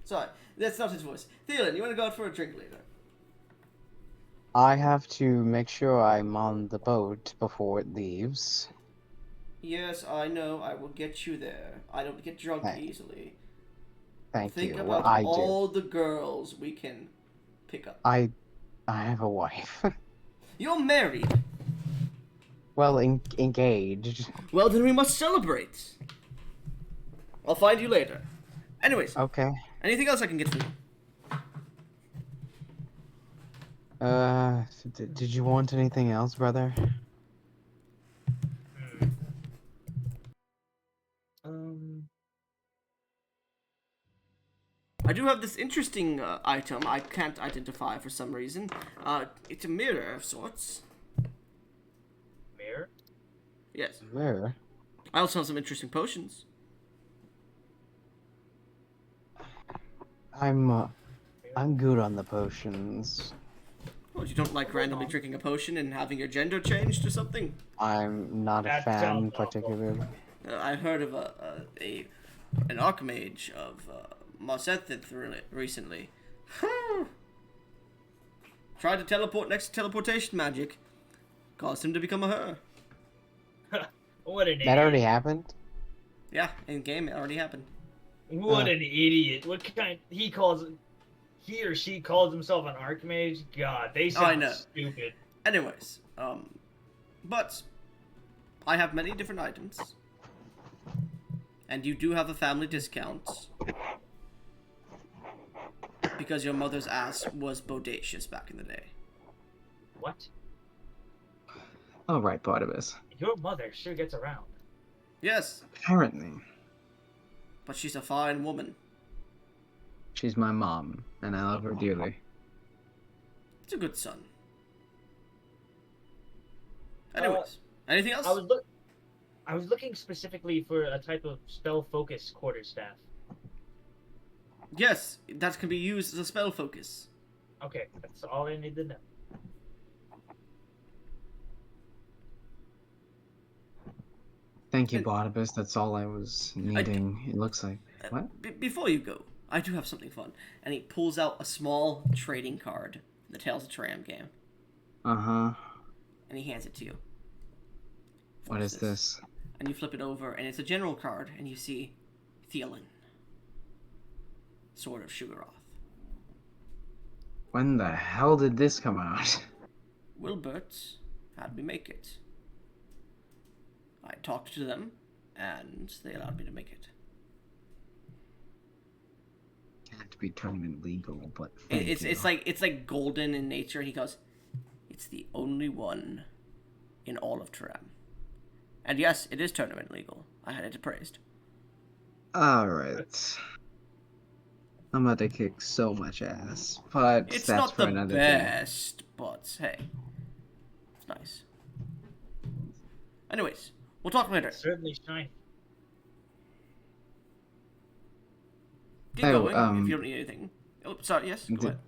Sorry, that's not his voice. Thielen, you want to go out for a drink later? I have to make sure I'm on the boat before it leaves. Yes, I know. I will get you there. I don't get drunk easily. Thank Think you. about I all do. the girls we can pick up. I have a wife. You're married. Well, engaged. Well, then we must celebrate. I'll find you later. Anyways, Okay. anything else I can get for you? Did you want anything else, brother? I do have this interesting item I can't identify for some reason. It's a mirror of sorts. Mirror? Yes. Where? I also have some interesting potions. I'm good on the potions. Oh, you don't like randomly drinking a potion and having your gender changed or something? I'm not a That fan sounds awful. particularly. I heard of an archmage of Marsethith recently. Tried to teleport next to teleportation magic. Caused him to become a her. What an idiot. That already happened? Yeah, in game it already happened. What an idiot. What kind he or she calls himself an archmage? God, they sound know. stupid. Anyways, but I have many different items. And you do have a family discount. Because your mother's ass was bodacious back in the day. What? Alright, Barnabas. Your mother sure gets around. Yes, Apparently. but she's a fine woman. She's my mom, and I love her dearly. It's a good son. Anyways, anything else? I was looking specifically for a type of spell focus quarterstaff. Yes, that can be used as a spell focus. Okay, that's all I need to know. Thank you, Barnabas. That's all I was needing, it looks like. What? Before you go, I do have something fun. And he pulls out a small trading card from the Tales of Turam game. Uh-huh. And he hands it to you. What is this? And you flip it over, and it's a general card, and you see Thielen. Sword of Sugaroth. When the hell did this come out? Wilbert had me make it. I talked to them, and they allowed me to make it. Can't be tournament legal, but It's like golden in nature. He goes, "It's the only one in all of Turam. And yes, it is tournament legal. I had it appraised. Alright. I'm about to kick so much ass, but It's that's not for the another day. best, but hey, it's nice. Anyways, we'll talk later. Certainly shiny. Keep going if you don't need anything. Oh, sorry. Yes, go ahead.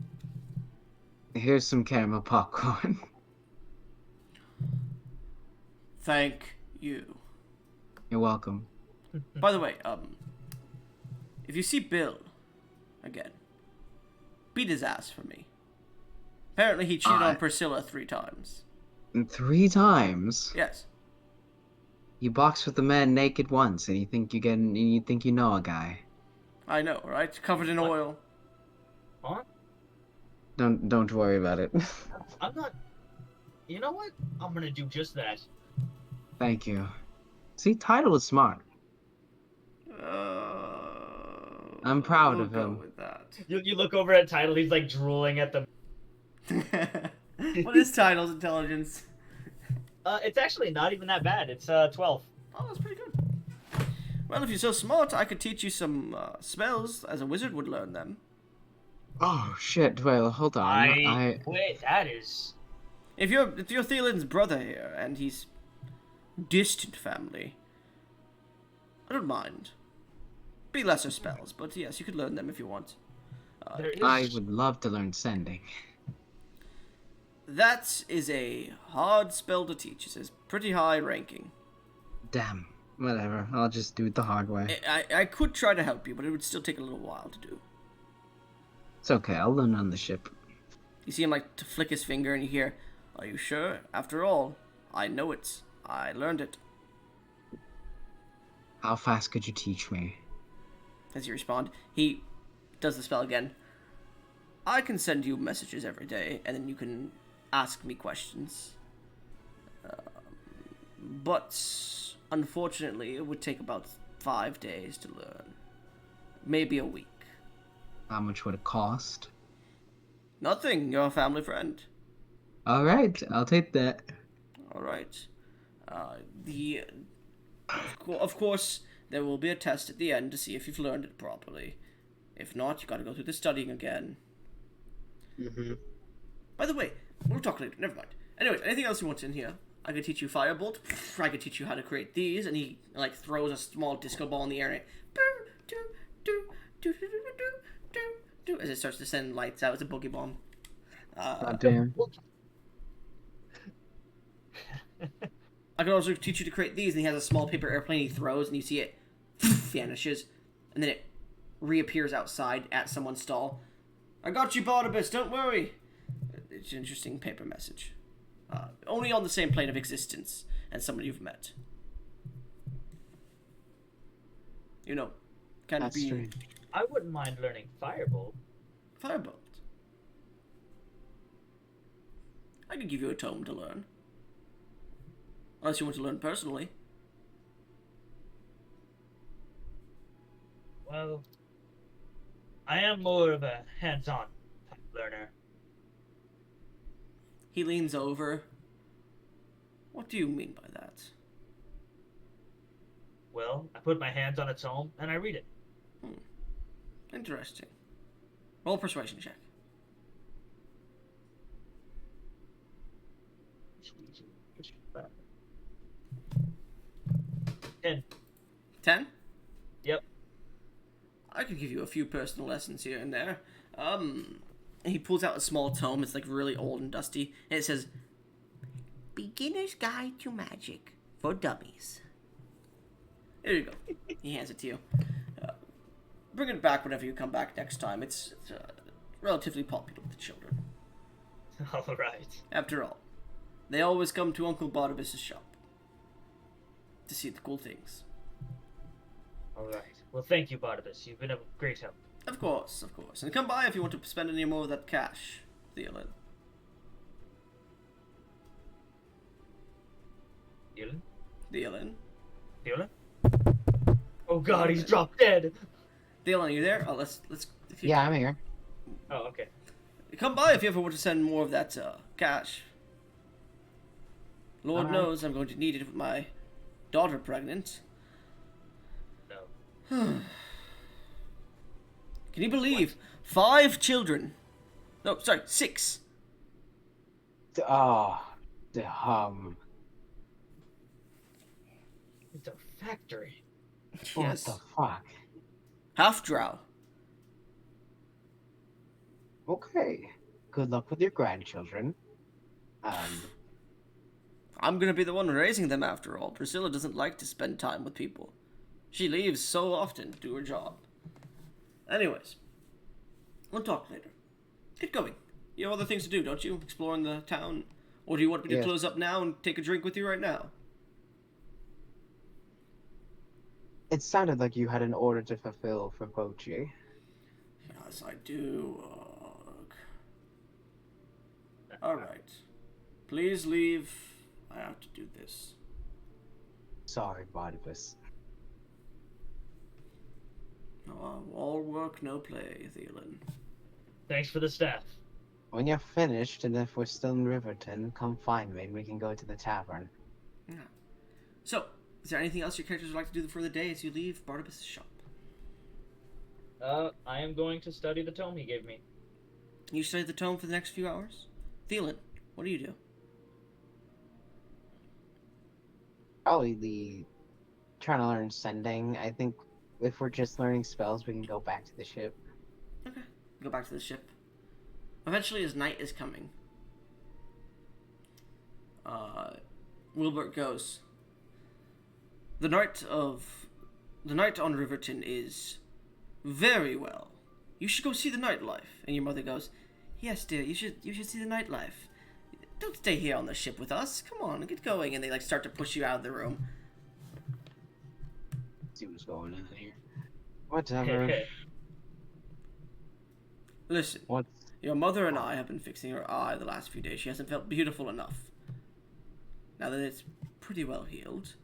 Here's some caramel popcorn. Thank you. You're welcome. By the way, if you see Bill again, beat his ass for me. Apparently, he cheated on Priscilla 3 times. 3 times? Yes. You box with a man naked once, and you think you know a guy. I know, right? Covered in oil. What? Don't worry about it. I'm not. You know what? I'm gonna do just that. Thank you. See, Tidal is smart. I'm proud of him. With that. You look over at Tidal. He's like drooling at the. What is Tidal's intelligence? It's actually not even that bad. It's 12. Oh, that's pretty good. Well, if you're so smart, I could teach you some spells, as a wizard would learn them. Oh shit! Well, hold on. Wait. That is. If you're Thielen's brother here, and he's distant family, I don't mind. Be lesser spells, but yes, you could learn them if you want. I would love to learn sending. That is a hard spell to teach. It is pretty high ranking. Damn. Whatever. I'll just do it the hard way. I could try to help you, but it would still take a little while to do. It's okay. I'll learn on the ship. You see him like to flick his finger, and you hear, "Are you sure? After all, I know it. I learned it." How fast could you teach me? As you respond, he does the spell again. I can send you messages every day, and then you can ask me questions. But unfortunately, it would take about 5 days to learn. Maybe a week. How much would it cost? Nothing. You're a family friend. Alright, I'll take that. Alright. Of course, there will be a test at the end to see if you've learned it properly. If not, you gotta go through the studying again. Mm-hmm. By the way, we'll talk later. Never mind. Anyways, anything else you want in here? I could teach you Firebolt. I could teach you how to create these, and he like throws a small disco ball in the air, and it as it starts to send lights out. It's a boogie bomb. God damn. I could also teach you to create these, and he has a small paper airplane he throws, and you see it vanishes, and then it reappears outside at someone's stall. I got you, Barnabas, don't worry. It's an interesting paper message. Only on the same plane of existence as someone you've met. You know, kind of That's be... strange. I wouldn't mind learning Firebolt. Firebolt. I could give you a tome to learn. Unless you want to learn personally. Well, I am more of a hands-on type learner. He leans over. What do you mean by that? Well, I put my hands on a tome and I read it. Interesting. Roll a persuasion check. Ten. 10? Yep. I could give you a few personal lessons here and there. He pulls out a small tome. It's like really old and dusty, and it says, "Beginner's Guide to Magic for Dummies." There you go. He hands it to you. Bring it back whenever you come back next time. It's relatively popular with the children. All right. After all, they always come to Uncle Barnabas's shop to see the cool things. All right. Well, thank you, Barnabas. You've been a great help. Of course. And come by if you want to spend any more of that cash, Thielen. Thielen? Thielen? Oh God, he's dropped dead. Thielen, are you there? Oh, let's. Yeah, I'm here. Oh, okay. Come by if you ever want to send more of that cash. Lord knows I'm going to need it with my daughter pregnant. No. Can you believe 5 children? No, sorry, 6. Oh, It's a factory. what Yes. the fuck? Half drow. Okay. Good luck with your grandchildren. I'm gonna be the one raising them after all. Priscilla doesn't like to spend time with people. She leaves so often to do her job. Anyways, we'll talk later. Get going. You have other things to do, don't you? Exploring the town? Or do you want me to Yes. close up now and take a drink with you right now? It sounded like you had an order to fulfill for Bochi. Yes, I do. Alright. Please leave. I have to do this. Sorry, Barnabas. All work, no play, Thielen. Thanks for the staff. When you're finished, and if we're still in Riverton, come find me and we can go to the tavern. Yeah. So, is there anything else your characters would like to do for the day as you leave Barnabas' shop? I am going to study the tome he gave me. You study the tome for the next few hours? Thielen, what do you do? Probably trying to learn sending. I think if we're just learning spells, we can go back to the ship. Okay. Go back to the ship. Eventually, as night is coming, Wilbert goes, The night on Riverton is very well. You should go see the nightlife. And your mother goes, Yes, dear, you should see the nightlife. Don't stay here on the ship with us. Come on, get going. And they start to push you out of the room. See what's going on here. Whatever. Listen, What's your mother and I have been fixing her eye the last few days. She hasn't felt beautiful enough. Now that it's pretty well healed.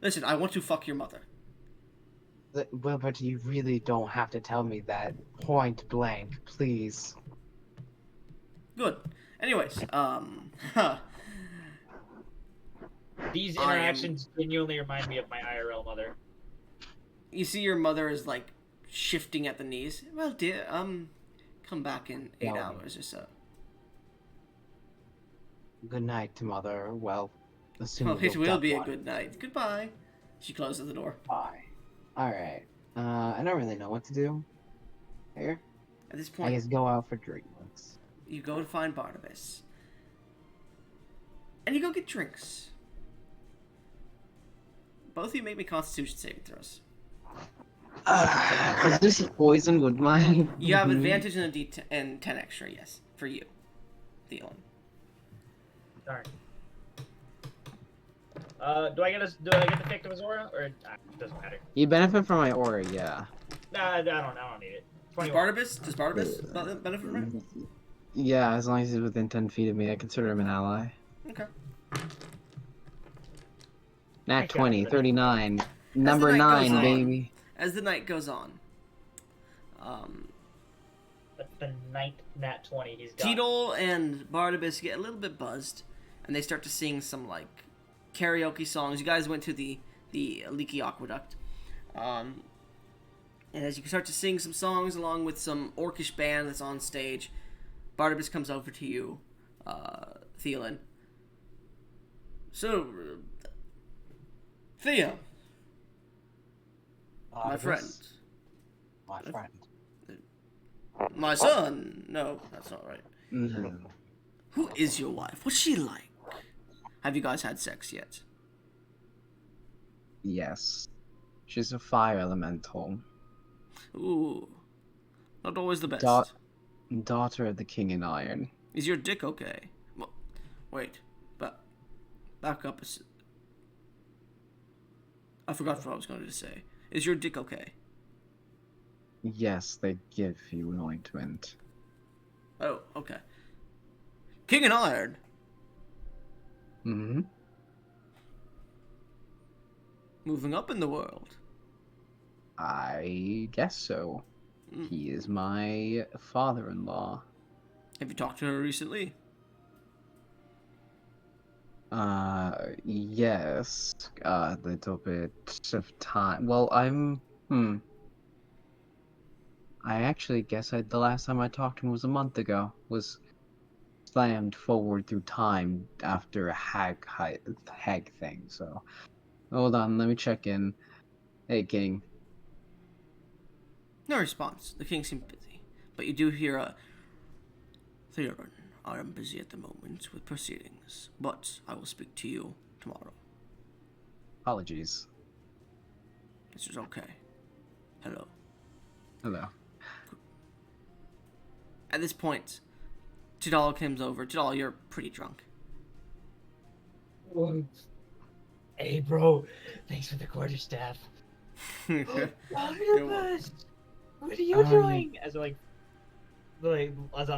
Listen, I want to fuck your mother. Wilbert, you really don't have to tell me that point blank, please. Good. Anyways, These interactions genuinely remind me of my IRL mother. you see your mother is like shifting at the knees. Well, dear, come back in 8 hours or so. Good night, mother. Well, assuming It will be a one. good night. Goodbye. She closes the door. Bye. Alright. I don't really know what to do here. At this I point, guess go out for drinks. you go to find Barnabas. And you go get drinks. Both of you make me Constitution saving throws. Is this poison with my... You have advantage in a D10 and 10 extra, yes, for you, Thielen. Darn. Do I get to pick his aura, or it doesn't matter? You benefit from my aura, yeah. Nah, I don't need it. Does 21. Barnabas benefit from it? Yeah, as long as he's within 10 feet of me, I consider him an ally. Okay. Nat 20, 39. the Number night goes 9, on. baby. As the night goes on, The ninth nat 20 he's got. Tito and Barnabas get a little bit buzzed, and they start to sing some like karaoke songs. You guys went to the Leaky Aqueduct, and as you start to sing some songs along with some orcish band that's on stage, Barnabas comes over to you, Thielen. So, Thea, my friend. My friend. My son. No, that's not right. Mm-hmm. Who is your wife? What's she like? Have you guys had sex yet? Yes. She's a fire elemental. Ooh. Not always the best. Daughter of the King in Iron. Is your dick okay? Well, wait. Back up. I forgot what I was going to say. Is your dick okay? Yes, they give you an ointment. Oh, okay. King in Iron? Mm-hmm. Moving up in the world. I guess so. Mm. He is my father-in-law. Have you talked to her recently? Yes. A little bit of time. Well, I actually guess the last time I talked to him was a month ago. Was slammed forward through time after a hag thing. So hold on, let me check in. Hey, King. No response. The king seemed busy, but you do hear a Theron. I am busy at the moment with proceedings, but I will speak to you tomorrow. Apologies. This is okay. Hello. Hello. At this point, Tidal comes over. Tidal, you're pretty drunk. Hey, bro. Thanks for the quarterstaff. Barnabas, what are you doing? As I'm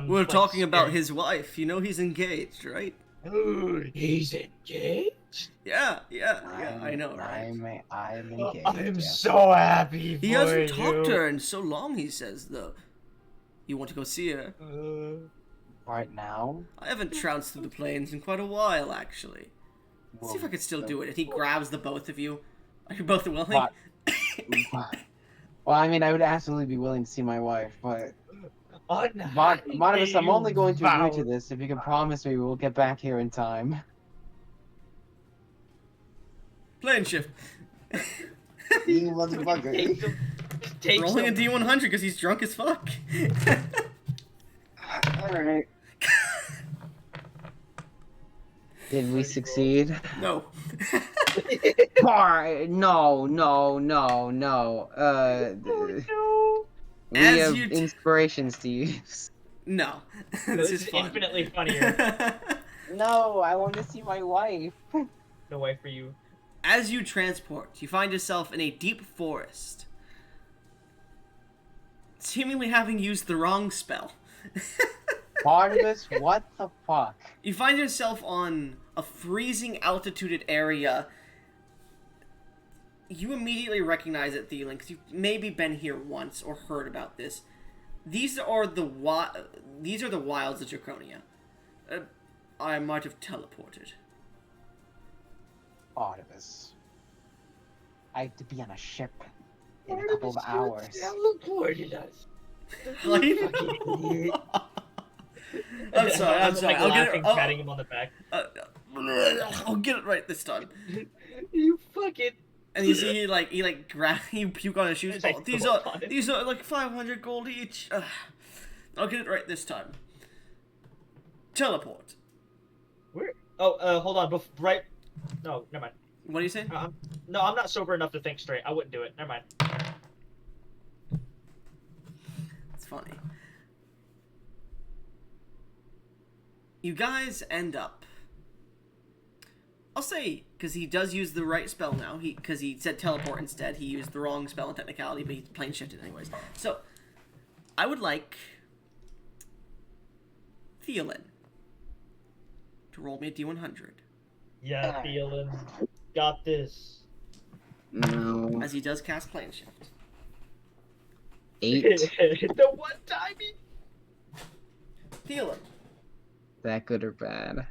We're like, talking about staring. his wife. You know he's engaged, right? He's engaged. Yeah, I know, right? I'm Oh, engaged. I'm Yeah. so happy for He hasn't you. talked to her in so long, he says, though. You want to go see her? Right now. I haven't trounced through the plains in quite a while, actually. See if I can still do it. And he grabs the both of you. Are you both willing? What? Well, I mean, I would absolutely be willing to see my wife, but Barnabas, I'm only going to agree to this if you can promise me we'll get back here in time. Plane shift. You motherfucker. Rolling a D100 because he's drunk as fuck. Alright. Did we succeed? No. No. No. We As have you inspirations to use. No. This is is fun. infinitely funnier. No, I want to see my wife. No way for you. As you transport, you find yourself in a deep forest. Seemingly having used the wrong spell. Barnabas, what the fuck? You find yourself on a freezing altituded area. You immediately recognize it, Thielen, because you've maybe been here once or heard about this. These are the wilds of Draconia. I might have teleported. Barnabas. I have to be on a ship in a couple of hours. Teleported us. I'm sorry. Like, I'll get laughing, it. patting him on the back. I'll get it right this time. You fucking. And you see, he puke on his shoes. Like, Oh, these are like 500 gold each. I'll get it right this time. Teleport. Where? Oh, hold on. Right. No, never mind. What do you say? No, I'm not sober enough to think straight. I wouldn't do it. Never mind. It's funny. You guys end up. I'll say, because he does use the right spell now. Because he said teleport instead. He used the wrong spell in technicality, but he's plane shifted anyways. So, I would like Thielen to roll me a D100. Yeah, Thielen. Got this. No. As he does cast plane shift. 8. The one time he... Thielen. That good or bad?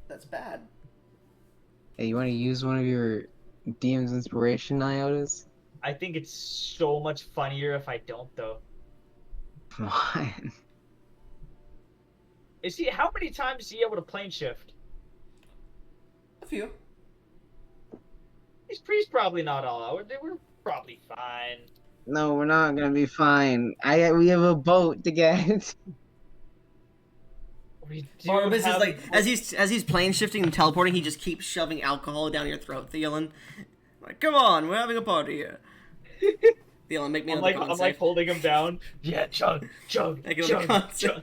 That's bad. Hey, you want to use one of your DM's inspiration iotas? I think it's so much funnier if I don't, though. Come on. Is he? How many times is he able to plane shift? A few. He's probably not all out. We're probably fine. No, we're not gonna be fine. We have a boat to get. We do Barnabas is have- like as he's plane shifting and teleporting, he just keeps shoving alcohol down your throat, Thielen. Like, come on, we're having a party here. Thielen, make me I'm another like con I'm save. like holding him down. Yeah, chug. Make another con save.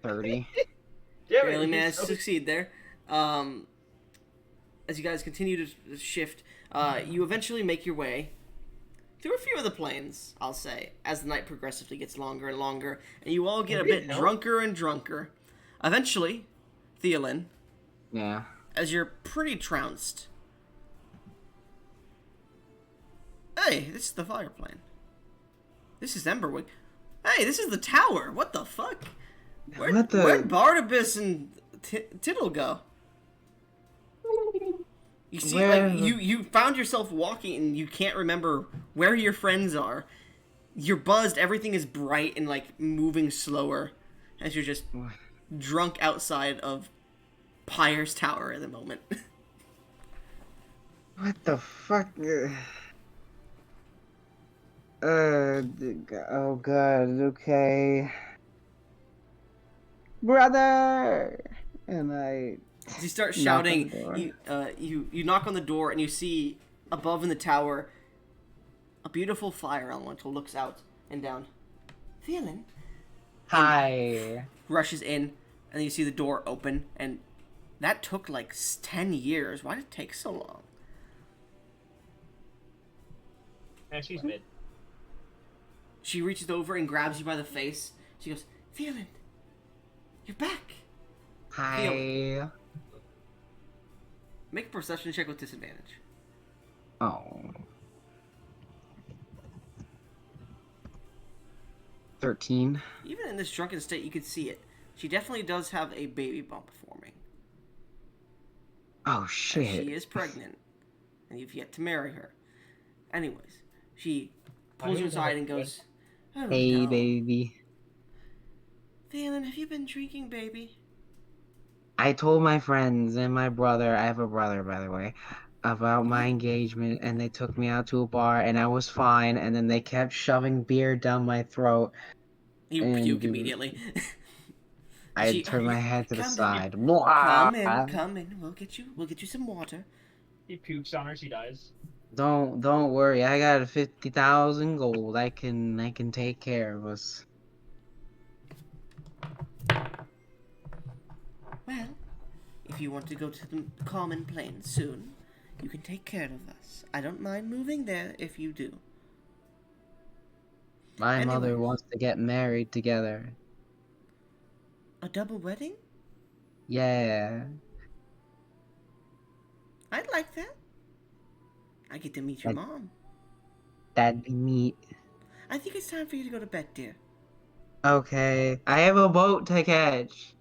30. Yeah, Barely managed to succeed there. As you guys continue to shift, you eventually make your way through a few of the plains, I'll say, as the night progressively gets longer and longer, and you all get a bit drunker and drunker. Eventually, Thielen, Yeah. as you're pretty trounced. Hey, this is the fire plane. This is Emberwing. Hey, this is the tower. What the fuck? What the? Where'd Barnabas and Tittle go? You see, Where like, you found yourself walking and you can't remember where your friends are. You're buzzed, everything is bright and, like, moving slower as you're just drunk outside of Pyre's Tower at the moment. What the fuck? Oh god, okay. Brother! And I As you start knock on the shouting, door. you knock on the door and you see above in the tower a beautiful fire elemental looks out and down. Feeling Hi. rushes in, and then you see the door open, and that took like 10 years. Why did it take so long? And she's mid. She reaches over and grabs you by the face. She goes, Feeling, you're back. Hi. Make a perception check with disadvantage. Oh. 13. Even in this drunken state, you can see it. She definitely does have a baby bump forming. Oh As shit. she is pregnant, and you've yet to marry her. Anyways, she pulls you aside and goes, oh, Hey no. baby. Phelan, have you been drinking, baby? I told my friends and my brother, I have a brother by the way, about my engagement, and they took me out to a bar and I was fine, and then they kept shoving beer down my throat. You And puke immediately. I She- turned my head to the come in. side. Come in. We'll get you some water. He pukes on her, she dies. Don't worry. I got 50,000 gold. I can take care of us. Well, if you want to go to the common plains soon, you can take care of us. I don't mind moving there if you do. My mother Anyways. wants to get married together. A double wedding? Yeah. I'd like that. I get to meet your mom. That'd be neat. I think it's time for you to go to bed, dear. Okay. I have a boat to catch.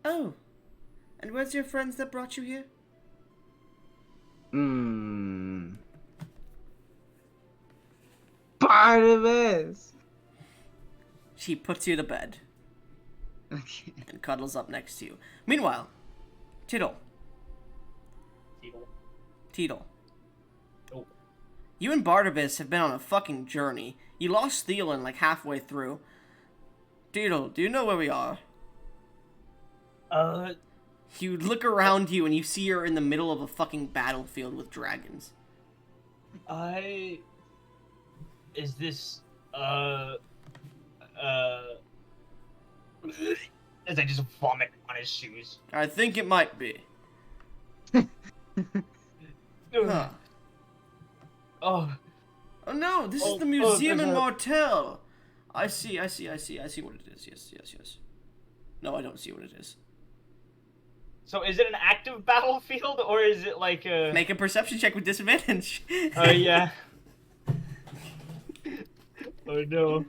Oh, and where's your friends that brought you here? Part of this. She puts you to bed Okay. and cuddles up next to you. Meanwhile, Tittle. Teetle. Oh. You and Barnabas have been on a fucking journey. You lost Thielen like halfway through. Teetle, do you know where we are? You look around you and you see her in the middle of a fucking battlefield with dragons. Is this, as I just vomit on his shoes. I think it might be. Huh. Oh, Oh no, this is the museum in Martel. I see what it is. Yes. No, I don't see what it is. so is it an active battlefield, or is it like a... Make a perception check with disadvantage. Oh, yeah. Oh, no.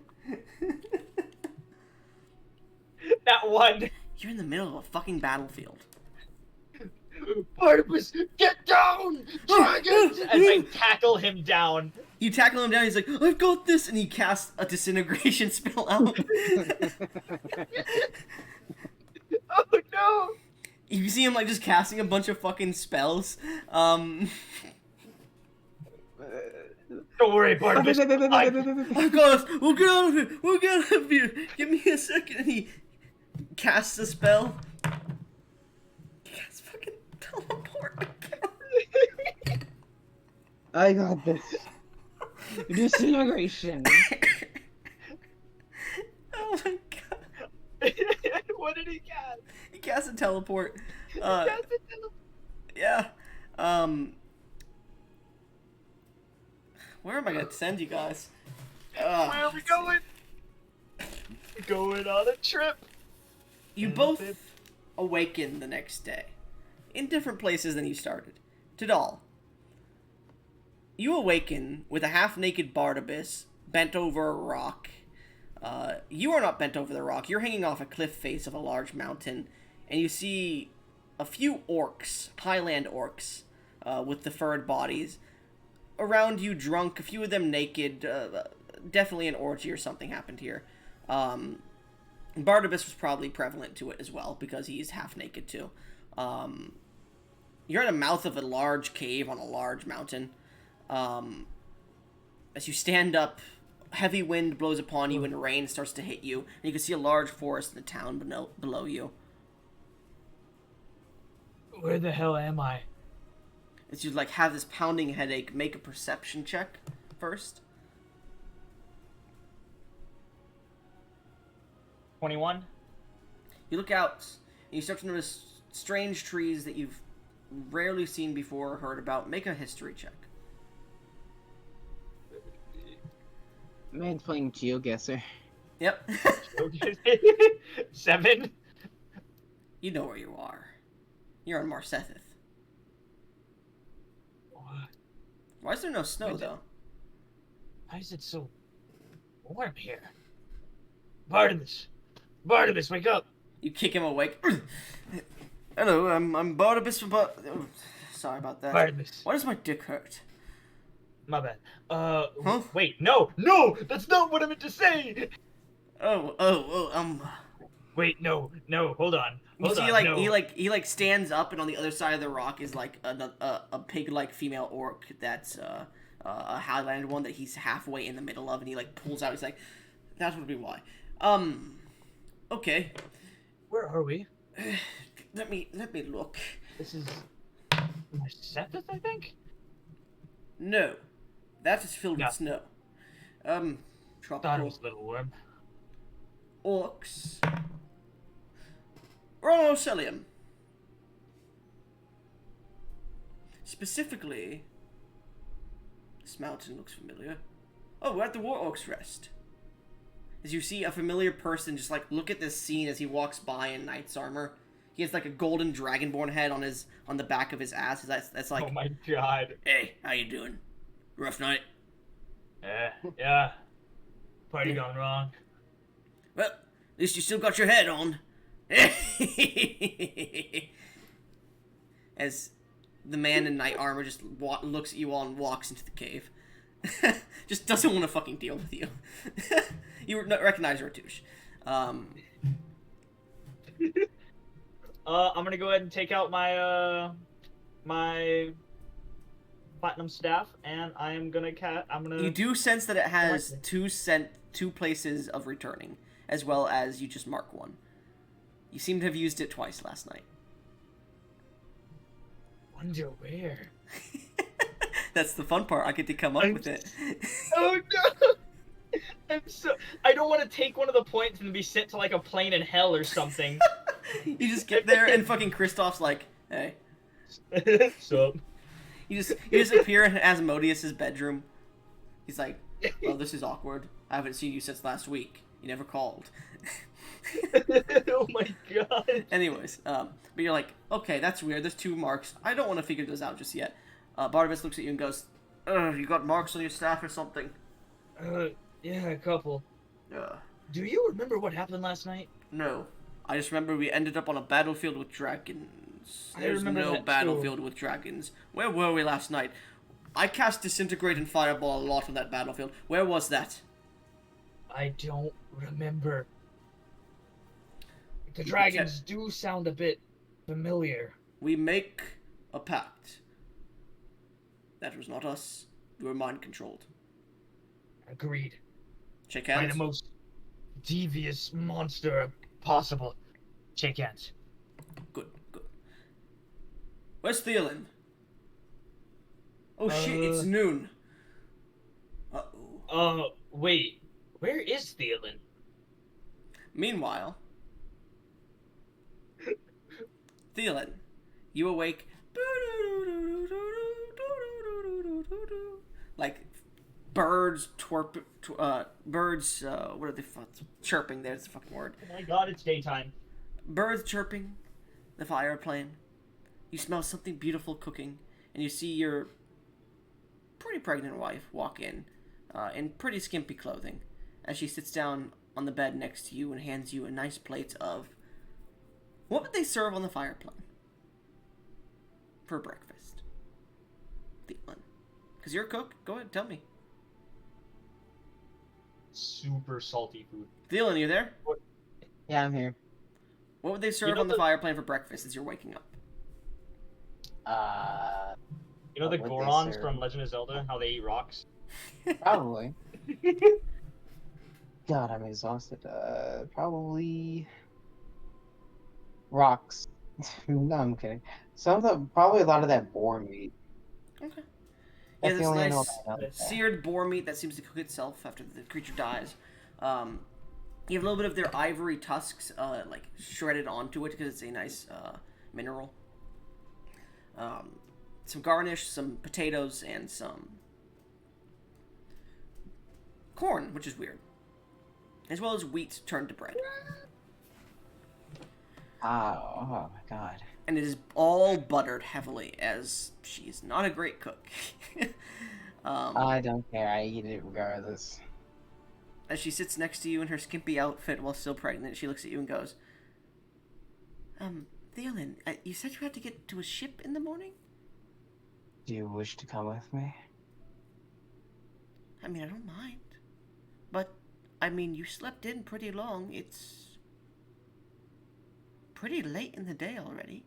That one. You're in the middle of a fucking battlefield. Barnabas, get down! Dragons! As I tackle him down. You tackle him down, he's like, I've got this! And he casts a disintegration spell out. Oh, no! You see him, like, just casting a bunch of fucking spells. Don't worry, Barnabas. I got us! We'll get out of here! We'll get out of here! Give me a second! And he casts a spell. He casts fucking teleport. I got this. Disintegration. Oh my god. What did he cast? He cast a teleport. Yeah. Where am I gonna send you guys? Where are we going? Going on a trip. You both awaken the next day. In different places than you started. Tidal. You awaken with a half-naked Barnabas bent over a rock. You are not bent over the rock. You're hanging off a cliff face of a large mountain, and you see a few orcs, highland orcs, with the furred bodies. Around you, drunk, a few of them naked. Definitely an orgy or something happened here. Barnabas was probably prevalent to it as well, because he's half-naked too. You're in the mouth of a large cave on a large mountain. As you stand up, heavy wind blows upon you and rain starts to hit you, and you can see a large forest in the town below you. Where the hell am I? As you like have this pounding headache, make a perception check first. 21. You look out, and you start to notice strange trees that you've rarely seen before or heard about. Make a history check. Man playing GeoGuessr. Yep. 7. You know where you are. You're on Marsethith. Why is there no snow, though? Why is it so warm here? Barnabas! Barnabas, wake up! You kick him awake. Hello, I'm Barnabas from sorry about that. Barnabas. Why does my dick hurt? My bad. Huh? Wait, no! That's not what I meant to say! Wait, no, hold on. You see, he stands up, and on the other side of the rock is like a pig-like female orc that's a Highland one that he's halfway in the middle of, and he like pulls out. He's like, that would be why. Okay. Where are we? Let me look. This is Marsethith, I think. No, that is filled with snow. Thought it Tropical was a little warm. orcs. Ronocelium. Specifically, this mountain looks familiar. Oh, we're at the War Orcs Rest. As you see a familiar person just like look at this scene as he walks by in knight's armor. He has like a golden dragonborn head on the back of his ass. That's like, Oh my god. hey, how you doing? Rough night? Yeah. Party gone wrong. Well, at least you still got your head on. As the man in knight armor just looks at you all and walks into the cave. Just doesn't want to fucking deal with you. You recognize Ratush. I'm gonna go ahead and take out my my platinum staff, and I am gonna You do sense that it has two places of returning, as well as you just mark one. You seem to have used it twice last night. Wonder where. That's the fun part. I get to come up with it. Oh no! I don't want to take one of the points and be sent to like a plane in hell or something. You just get there and fucking Kristoff's like, hey. Sup? You just appear in Asmodeus' bedroom. He's like, well, this is awkward. I haven't seen you since last week. You never called. Oh my god. Anyways, but you're like, okay, that's weird. There's 2 marks. I don't want to figure those out just yet. Barnabas looks at you and goes, you got marks on your staff or something? Yeah, a couple. Do you remember what happened last night? No. I just remember we ended up on a battlefield with dragons. There's remember no that battlefield with dragons. Where were we last night? I cast Disintegrate and Fireball a lot on that battlefield. Where was that? I don't remember. The dragons do sound a bit familiar. We make a pact. That was not us. We were mind-controlled. Agreed. Shake By hands. the most devious monster possible. Shake hands. Good. Where's Thielen? Oh shit, it's noon. Uh-oh. Wait. Where is Thielen? Meanwhile, Thielen, you awake. Like birds what are they chirping? There's the fucking word. Oh my god, it's daytime. Birds chirping, the fire playing. You smell something beautiful cooking, and you see your pretty pregnant wife walk in pretty skimpy clothing as she sits down on the bed next to you and hands you a nice plate of... What would they serve on the fire plane for breakfast? Thielen. Because you're a cook. Go ahead, tell me. Super salty food. Thielen, you there? Yeah, I'm here. What would they serve on the fire plane for breakfast as you're waking up? You know the What would they Gorons serve? from Legend of Zelda? How they eat rocks? Probably. God, I'm exhausted. Probably rocks. No, I'm kidding. Some of them, probably a lot of that boar meat. Okay. That's Yeah, the this only nice animal I know there. seared boar meat that seems to cook itself after the creature dies. You have a little bit of their ivory tusks, like shredded onto it because it's a nice mineral. Some garnish, some potatoes, and some corn, which is weird, as well as wheat turned to bread. Oh my god. And it is all buttered heavily, as she's not a great cook. I don't care. I eat it regardless. As she sits next to you in her skimpy outfit while still pregnant, she looks at you and goes, Thielen, you said you had to get to a ship in the morning? Do you wish to come with me? I mean, I don't mind. But, I mean, you slept in pretty long. It's pretty late in the day already.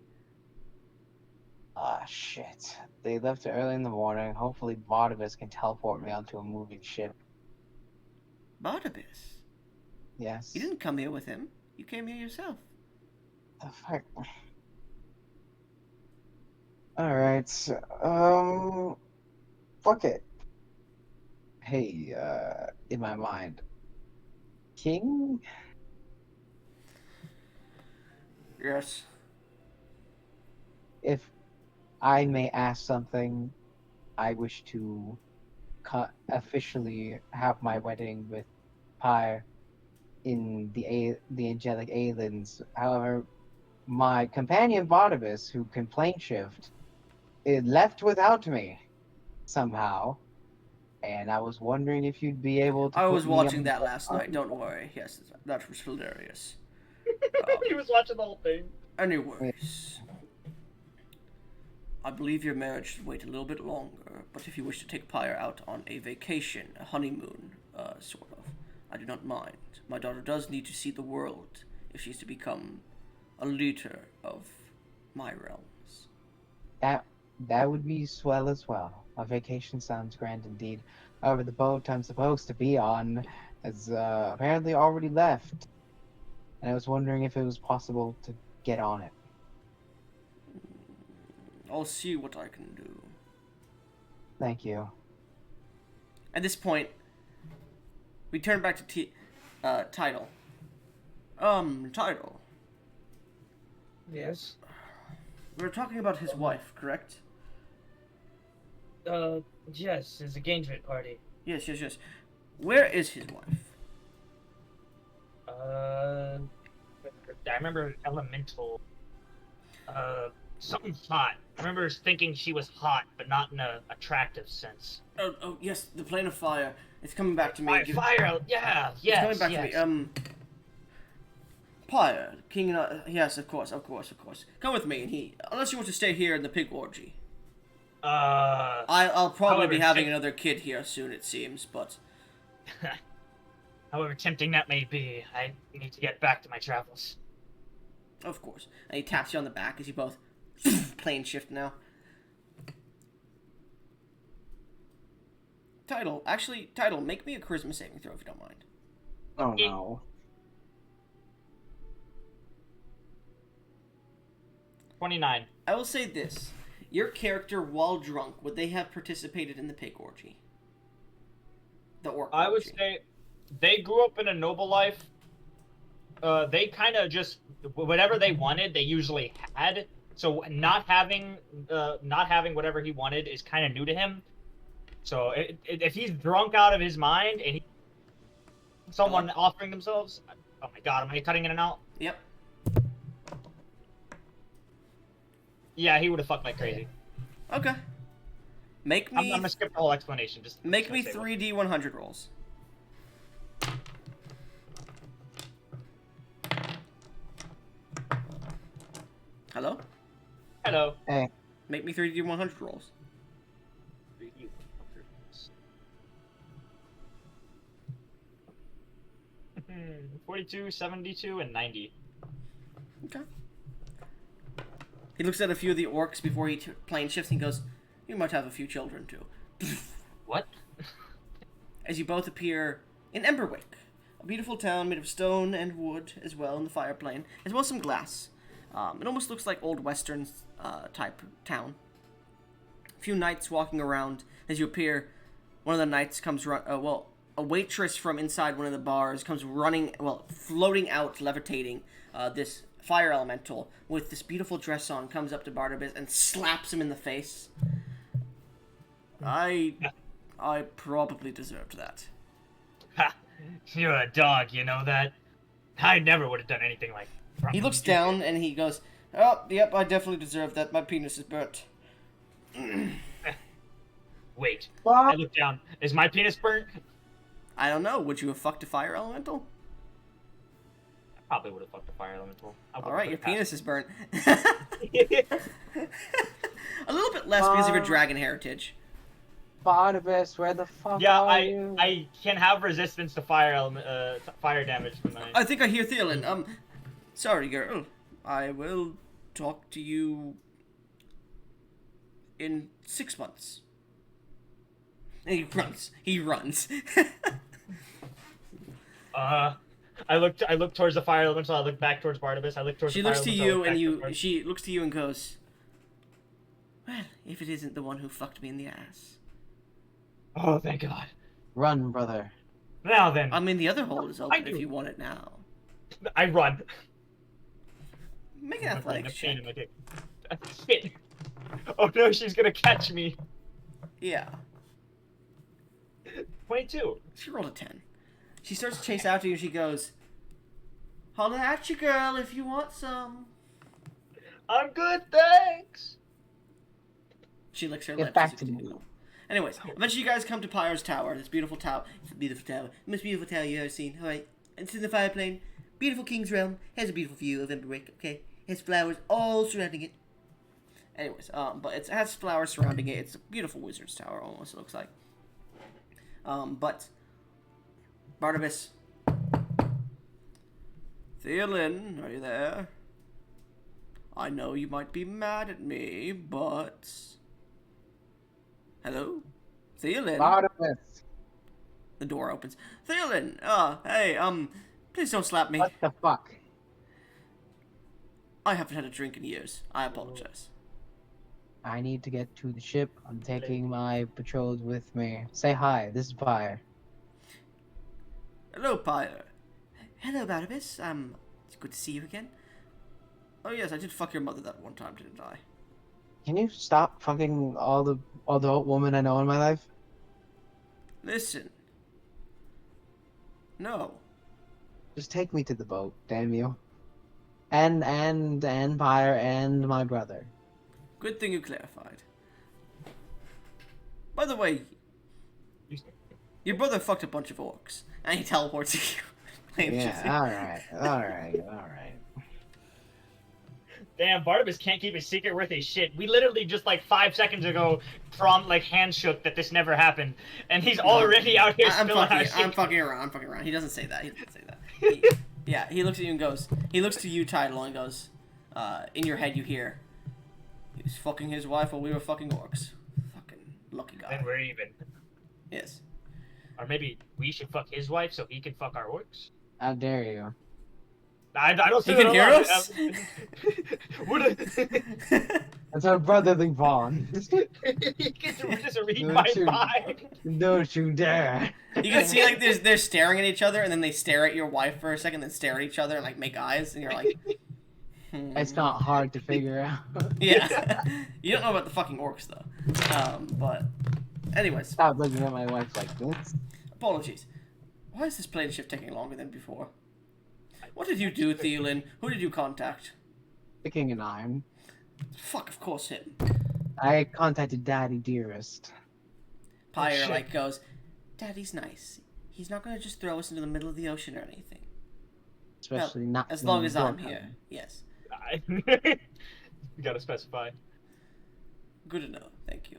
Ah, shit. They left early in the morning. Hopefully Barnabas can teleport me onto a moving ship. Barnabas? Yes. You didn't come here with him. You came here yourself. The fuck? Alright, fuck it. Hey, in my mind, King? Yes. If I may ask something, I wish to officially have my wedding with Pyre in the angelic Aelins. However, my companion Barnabas, who can plane shift, it left without me somehow, and I was wondering if you'd be able to. I put was me watching on that the- last night, don't worry. Yes, that was hilarious. He was watching the whole thing. Anyways, I believe your marriage should wait a little bit longer, but if you wish to take Pyre out on a vacation, a honeymoon, sort of, I do not mind. My daughter does need to see the world if she's to become a leader of my realms. That would be swell as well. A vacation sounds grand indeed. However, the boat I'm supposed to be on has apparently already left, and I was wondering if it was possible to get on it. I'll see what I can do. Thank you. At this point, we turn back to Title. Title. Yes. We were talking about his wife, correct? Yes, his engagement party. Yes. Where is his wife? I remember Elemental. Something hot. I remember thinking she was hot, but not in a attractive sense. Oh, yes, the plane of fire. It's coming back to me. Fire! Yeah, yes, It's coming back to me. Pyre, King. Yes, of course. Come with me, and unless you want to stay here in the pig orgy. I'll probably be having another kid here soon, it seems, but. However tempting that may be, I need to get back to my travels. Of course. And he taps you on the back as you both plane shift now. Title, make me a charisma saving throw if you don't mind. Oh no. 29. I will say this. Your character, while drunk, would they have participated in the pig orgy? The orc orgy. I would say they grew up in a noble life. They kind of just whatever they wanted, they usually had. So not having whatever he wanted is kind of new to him. So if he's drunk out of his mind and someone offering themselves, oh my god, am I cutting in and out? Yep. Yeah, he would have fucked like crazy. Okay. Make I'm me gonna skip the whole explanation. make me 3D100 rolls. Hello? Hello. Hey, Make me 3D100 rolls. 42, 72, and 90. Okay. He looks at a few of the orcs before he plane shifts and goes, "You might have a few children too." What? As you both appear in Emberwick, a beautiful town made of stone and wood as well in the fire plane, as well as some glass. It almost looks like old western type town. A few knights walking around. As you appear, one of the knights comes a waitress from inside one of the bars comes floating out, levitating. This fire elemental with this beautiful dress on comes up to Barnabas and slaps him in the face. I probably deserved that. Ha! You're a dog, you know that? I never would have done anything like. He looks down and he goes, "Oh, yep, I definitely deserve that. My penis is burnt." Wait. What? I look down. Is my penis burnt? I don't know. Would you have fucked a fire elemental? I probably would have fucked a fire elemental. All right, your penis is burnt. It. A little bit less because of your dragon heritage. Barnabas, where the fuck Yeah, are you? I can have resistance to fire fire damage from my. I think I hear Theolin. Sorry, girl. I will talk to you in 6 months. And he runs. I look towards the fire elemental. I look back towards Barnabas. I look towards. She the looks fire to elemental, you I look and back towards- she looks to you and goes, "Well, if it isn't the one who fucked me in the ass." Oh, thank God. Run, brother. Now then, I mean, the other hole is open do. if you want it now. I run. Make an athletics check. Shit. Oh no, she's gonna catch me. Yeah. 22. She rolled a 10. She starts to chase after you and she goes, "Holla at you, girl, if you want some." I'm good, thanks. She licks her Get lips. back as to you me. continue. Anyways, eventually you guys come to Pyre's Tower, this beautiful tower. It's a beautiful tower. The most beautiful tower you've ever seen. Alright. It's in the fire plane. Beautiful King's Realm. Has a beautiful view of Emberwick, okay? Has flowers all surrounding it. Anyways, but it has flowers surrounding it. It's a beautiful wizard's tower, almost, it looks like. But Barnabas. Theolin, are you there? I know you might be mad at me, but... Hello? Theolin? Barnabas. The door opens. Theolin! Hey, please don't slap me. What the fuck? I haven't had a drink in years. I apologize. I need to get to the ship. I'm taking my patrols with me. Say hi. This is Fire. Hello, Pyre. Hello, Barnabas. It's good to see you again. Oh yes, I did fuck your mother that one time, didn't I? Can you stop fucking all the adult women I know in my life? Listen. No. Just take me to the boat, damn you. And Fire and my brother. Good thing you clarified. By the way, your brother fucked a bunch of orcs, and he teleports you. Yeah, alright. Damn, Barnabas can't keep his secret worth a shit. We literally just like 5 seconds ago hand shook that this never happened, and he's already out here I'm spilling our fucking secrets. around. He doesn't say that. Yeah, he looks at you and goes. He looks to you, Tidal, and goes. In your head, you hear. He was fucking his wife while we were fucking orcs. Fucking lucky guy. Then we're even. Yes. Or maybe we should fuck his wife so he can fuck our orcs. How dare you? I don't He see can that hear allowed. us? That's our brotherly bond. He can just read my mind. Don't you dare. You can see like they're staring at each other, and then they stare at your wife for a second, then stare at each other and like make eyes, and you're like. It's not hard to figure out. Yeah. You don't know about the fucking orcs though. But anyways. Stop looking at my wife like this. Apologies. Why is this plane shift taking longer than before? What did you do, Theolin? Who did you contact? The King and Iron. Fuck, of course him. I contacted Daddy Dearest. Pyre shit. like goes, Daddy's nice. He's not gonna just throw us into the middle of the ocean or anything. Especially Well, not as when long as you're I'm here. coming. Yes. You gotta specify. Good to know. Thank you.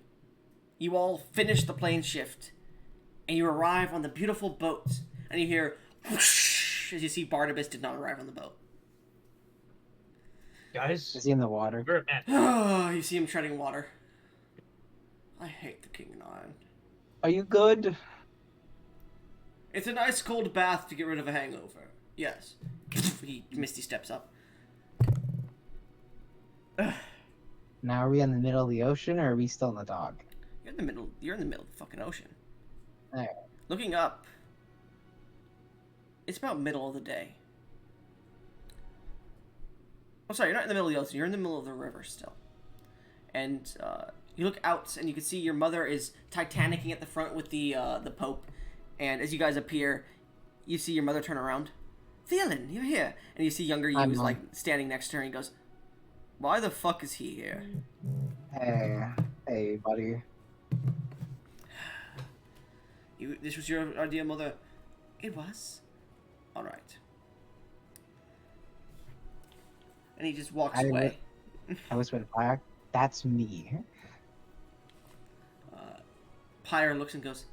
You all finish the plane shift, and you arrive on the beautiful boat, and you hear whoosh as you see Barnabas did not arrive on the boat. Guys, Is he in the water? we're man. You see him treading water. I hate the King and Iron. Are you good? It's a nice cold bath to get rid of a hangover. Yes. He Misty steps up. Now are we in the middle of the ocean, or are we still in the dock? You're in the middle. You're in the middle of the fucking ocean. Alright. Looking up, it's about middle of the day. I'm sorry, you're not in the middle of the ocean. You're in the middle of the river still. And you look out, and you can see your mother is Titanicking at the front with the Pope. And as you guys appear, you see your mother turn around. Thielen, you're here. And you see younger you is like standing next to her, and he goes, "Why the fuck is he here?" Hey, buddy. This was your idea, mother? It was. All right. And he just walks away. I whispered, Fire, that's me. Pyre looks and goes,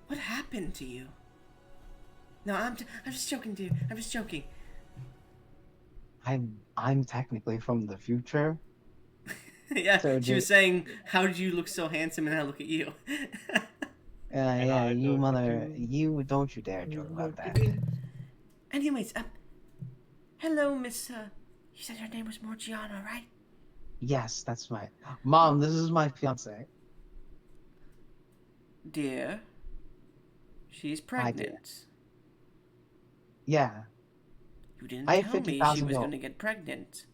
"What happened to you?" No, I'm just joking, dude. I'm just joking. I'm technically from the future. Yeah, So she was saying, "How did you look so handsome?" And I look at you. Yeah, you mother, you don't you dare joke about that. Anyways, hello, Miss. You said her name was Morgiana, right? Yes, that's my mom. This is my fiance. Dear, she's pregnant. Yeah. You didn't I have tell me she $50,000 was going to get pregnant.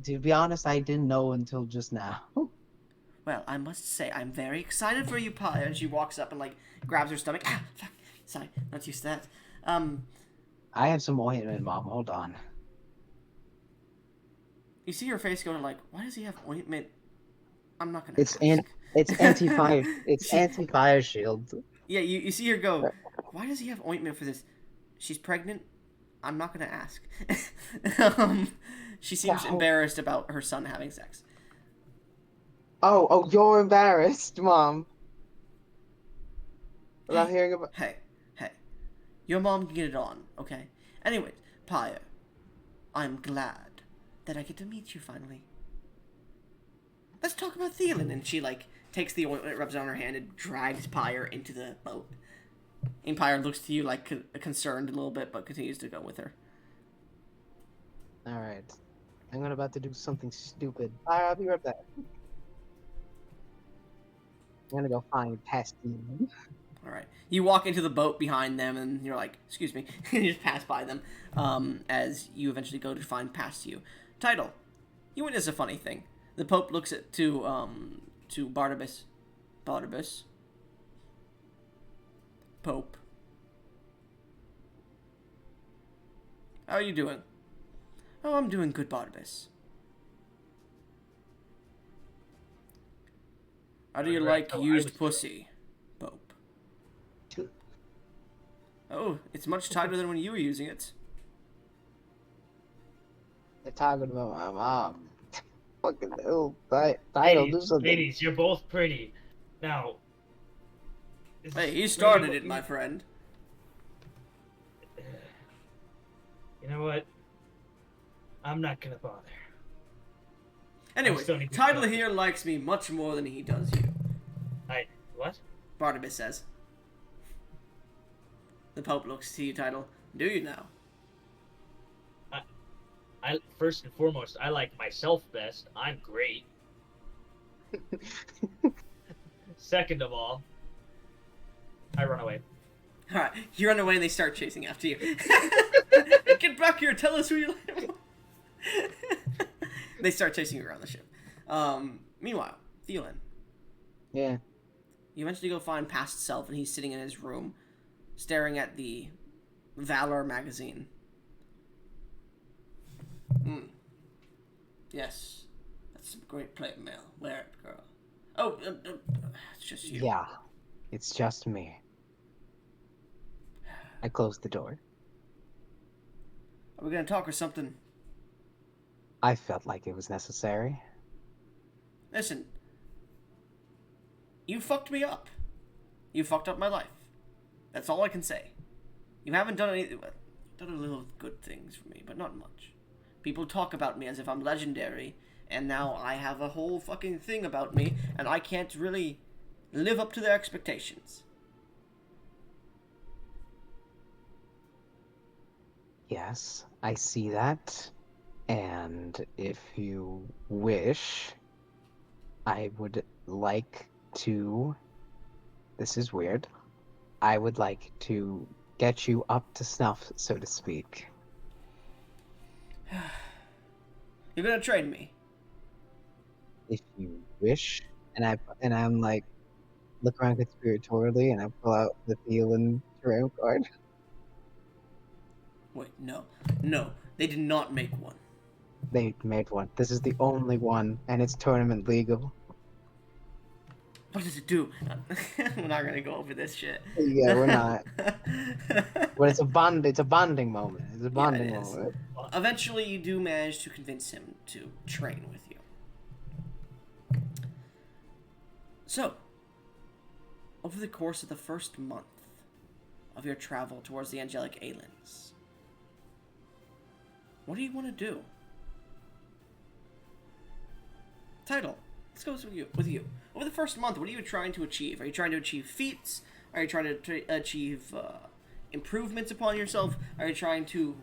To be honest, I didn't know until just now. Well, I must say, I'm very excited for you, Pyre. And she walks up and, like, grabs her stomach. Ah, fuck. Sorry, not used to that. I have some ointment, Mom. Hold on. You see her face going, like, why does he have ointment? I'm not gonna It's ask. it's anti-fire. It's anti-fire shield. Yeah, you see her go, why does he have ointment for this? She's pregnant? I'm not gonna ask. She seems embarrassed about her son having sex. Oh, you're embarrassed, Mom. Without hearing about. Hey. Your mom can get it on, okay? Anyways, Pyre, I'm glad that I get to meet you finally. Let's talk about Thielen. And she, like, takes the ointment, rubs it on her hand, and drags Pyre into the boat. And Pyre looks to you, like, concerned a little bit, but continues to go with her. Alright. I'm about to do something stupid. I'll be right back. I'm gonna go find Pastine. Alright. You walk into the boat behind them, and you're like, excuse me, and you just pass by them, as you eventually go to find past you. Title. You witness a funny thing. The Pope looks to Barnabas. Barnabas. Pope. How are you doing? Oh, I'm doing good, Barnabas. How do you like used pussy, Pope? Oh, it's much tighter than when you were using it. They're talking about my mom. Fucking hell. Title, do something. Ladies, you're both pretty. Now. Hey, he started it, my friend. You know what? I'm not gonna bother. Anyway, Title here likes me much more than he does you. What? Barnabas says. The Pope looks to you, Title. Do you now? I first and foremost, I like myself best. I'm great. Second of all, I run away. Alright, you run away and they start chasing after you. Get back here, tell us who you like. They start chasing you around the ship. Meanwhile, Thielen. Yeah. You eventually go find Past Self, and he's sitting in his room, staring at the Valor magazine. Yes. It's a great plate mail. Wear it, girl. Oh, it's just you. Yeah, it's just me. I closed the door. Are we gonna talk or something? I felt like it was necessary. Listen. You fucked me up. You fucked up my life. That's all I can say. You haven't done anything. Done a little good things for me, but not much. People talk about me as if I'm legendary, and now I have a whole fucking thing about me, and I can't really live up to their expectations. Yes, I see that. And if you wish, I would like to. This is weird. I would like to get you up to snuff, so to speak. You're gonna train me. If you wish. And I'm like, look around conspiratorially, and I pull out the Theo and Turam card. Wait, no. No, they did not make one. They made one. This is the only one, and it's tournament legal. What does it do? We're not gonna go over this shit. Yeah, we're not. But it's a bonding moment. It's a bonding it is. moment. Eventually, you do manage to convince him to train with you. So, over the course of the first month of your travel towards the angelic aliens, what do you want to do? Title. Let's go with you. Over the first month, what are you trying to achieve? Are you trying to achieve feats? Are you trying to achieve improvements upon yourself? Are you trying to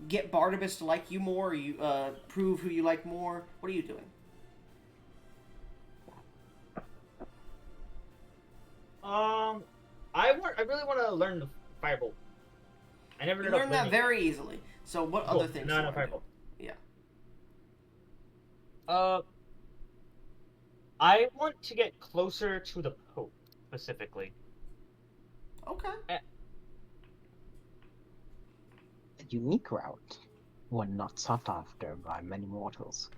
get Barnabas to like you more? Or you prove who you like more? What are you doing? I really want to learn the firebolt. I never You ended up learn that learning very easily. So what Cool. other things? No, do no, you wanna firebolt. do? Yeah. I want to get closer to the Pope specifically. Okay. A unique route, one not sought after by many mortals.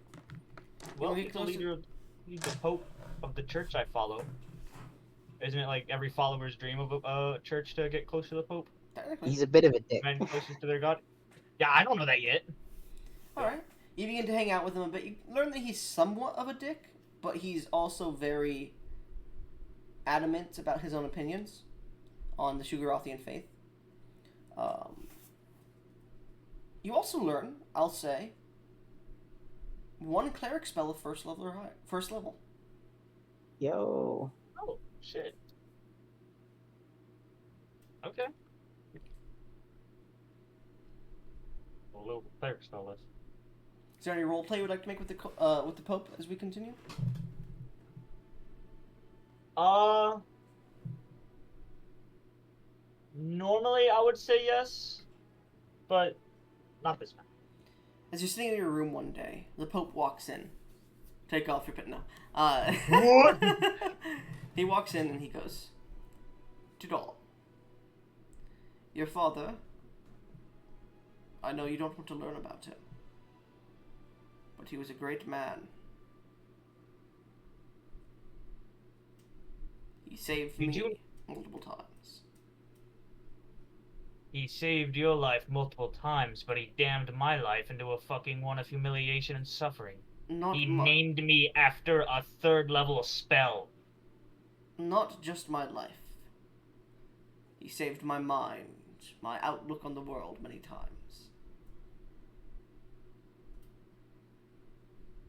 Well, get he's the closer? he's the Pope of the church I follow. Isn't it like every follower's dream of a church to get close to the Pope? Technically. He's a bit of a dick. And closest to their God? Yeah, I don't know that yet. Alright. You begin to hang out with him a bit. You learn that he's somewhat of a dick, but he's also very adamant about his own opinions on the Sugarothian faith. You also learn, I'll say, one cleric spell of first level or higher. First level. Yo. Oh, shit. Okay. A little cleric spell list. Is there any roleplay you would like to make with the Pope as we continue? Normally I would say yes, but not this time. As you're sitting in your room one day, the Pope walks in. Take off your pin. No. What? He walks in and he goes, Tudor, your father, I know you don't want to learn about him, but he was a great man. He saved me multiple times. He saved your life multiple times, but he damned my life into a fucking one of humiliation and suffering. He named me after a third level spell. Not just my life. He saved my mind, my outlook on the world many times.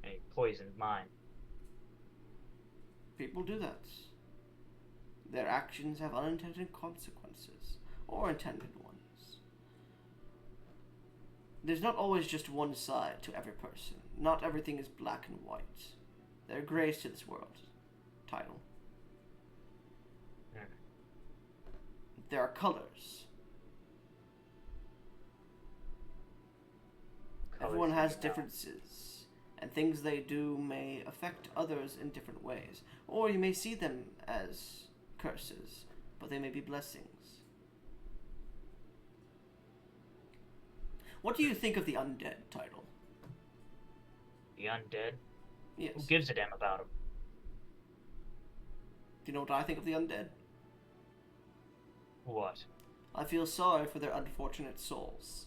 And he poisoned mine. People do that. Their actions have unintended consequences, or intended ones. There's not always just one side to every person. Not everything is black and white. There are grays to this world. Title. There are colors. Everyone has differences, and things they do may affect others in different ways. Or you may see them as curses, but they may be blessings. What do you think of the undead, Title? The undead? Yes. Who gives a damn about them? Do you know what I think of the undead? What? I feel sorry for their unfortunate souls.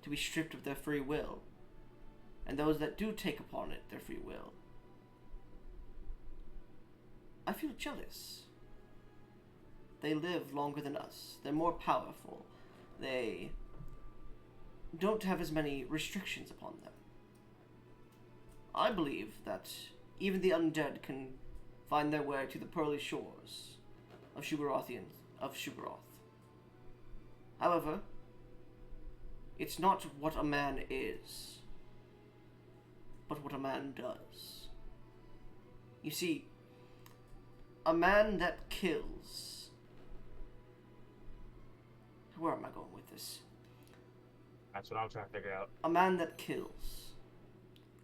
To be stripped of their free will. And those that do take upon it their free will. I feel jealous. They live longer than us. They're more powerful. They don't have as many restrictions upon them. I believe that even the undead can find their way to the pearly shores of Sugaroth. However, it's not what a man is, but what a man does. You see, a man that kills... Where am I going with this? That's what I'm trying to figure out. A man that kills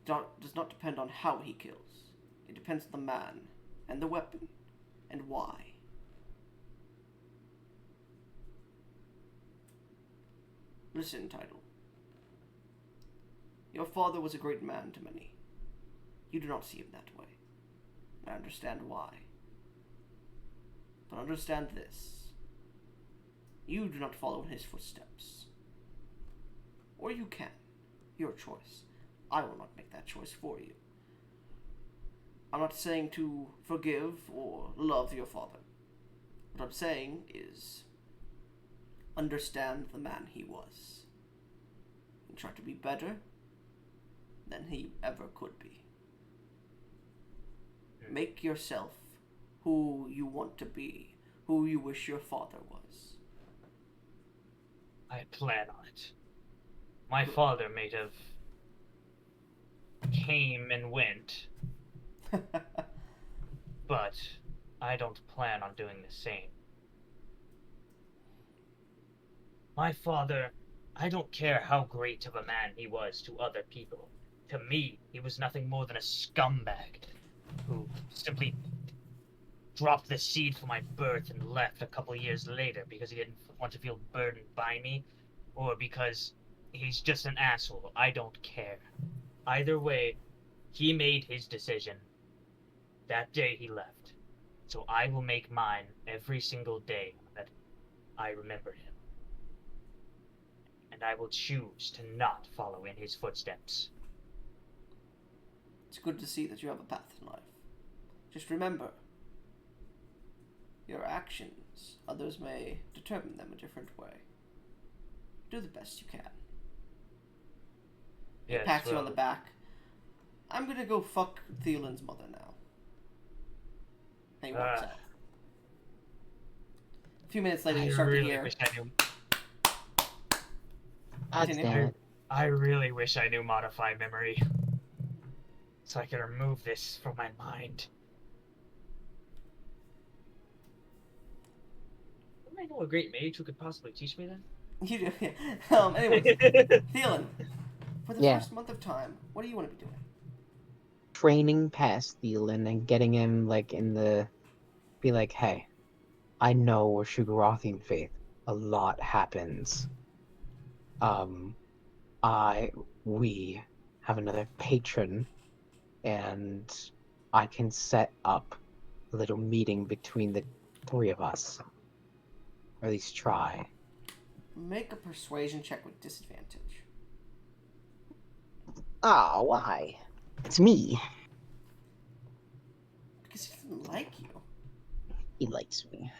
does not depend on how he kills. It depends on the man, and the weapon, and why. Listen, Tidal. Your father was a great man to many. You do not see him that way. I understand why. But understand this. You do not follow in his footsteps. Or you can. Your choice. I will not make that choice for you. I'm not saying to forgive or love your father. What I'm saying is understand the man he was. And try to be better than he ever could be. Make yourself who you want to be, who you wish your father was. I plan on it. My father may have came and went, but I don't plan on doing the same. My father, I don't care how great of a man he was to other people. To me, he was nothing more than a scumbag who simply dropped the seed for my birth and left a couple years later because he didn't want to feel burdened by me, or because he's just an asshole. I don't care. Either way, he made his decision. That day he left. So I will make mine every single day that I remember him. And I will choose to not follow in his footsteps. It's good to see that you have a path in life. Just remember, your actions, others may determine them a different way. Do the best you can. He pats you on the back. I'm gonna go fuck Thielen's mother now. And he walks out. A few minutes later, you start to hear... I really wish I knew Modify Memory. So I can remove this from my mind. Don't I know a great mage who could possibly teach me that? You do, yeah. Anyways, Thielen, for the first month of time, what do you want to be doing? Training past Thielen and getting him, like, be like, hey, I know we're Sugarothian faith. A lot happens. We have another patron, and I can set up a little meeting between the three of us. Or at least try. Make a persuasion check with disadvantage. Ah, why? It's me. Because he doesn't like you. He likes me.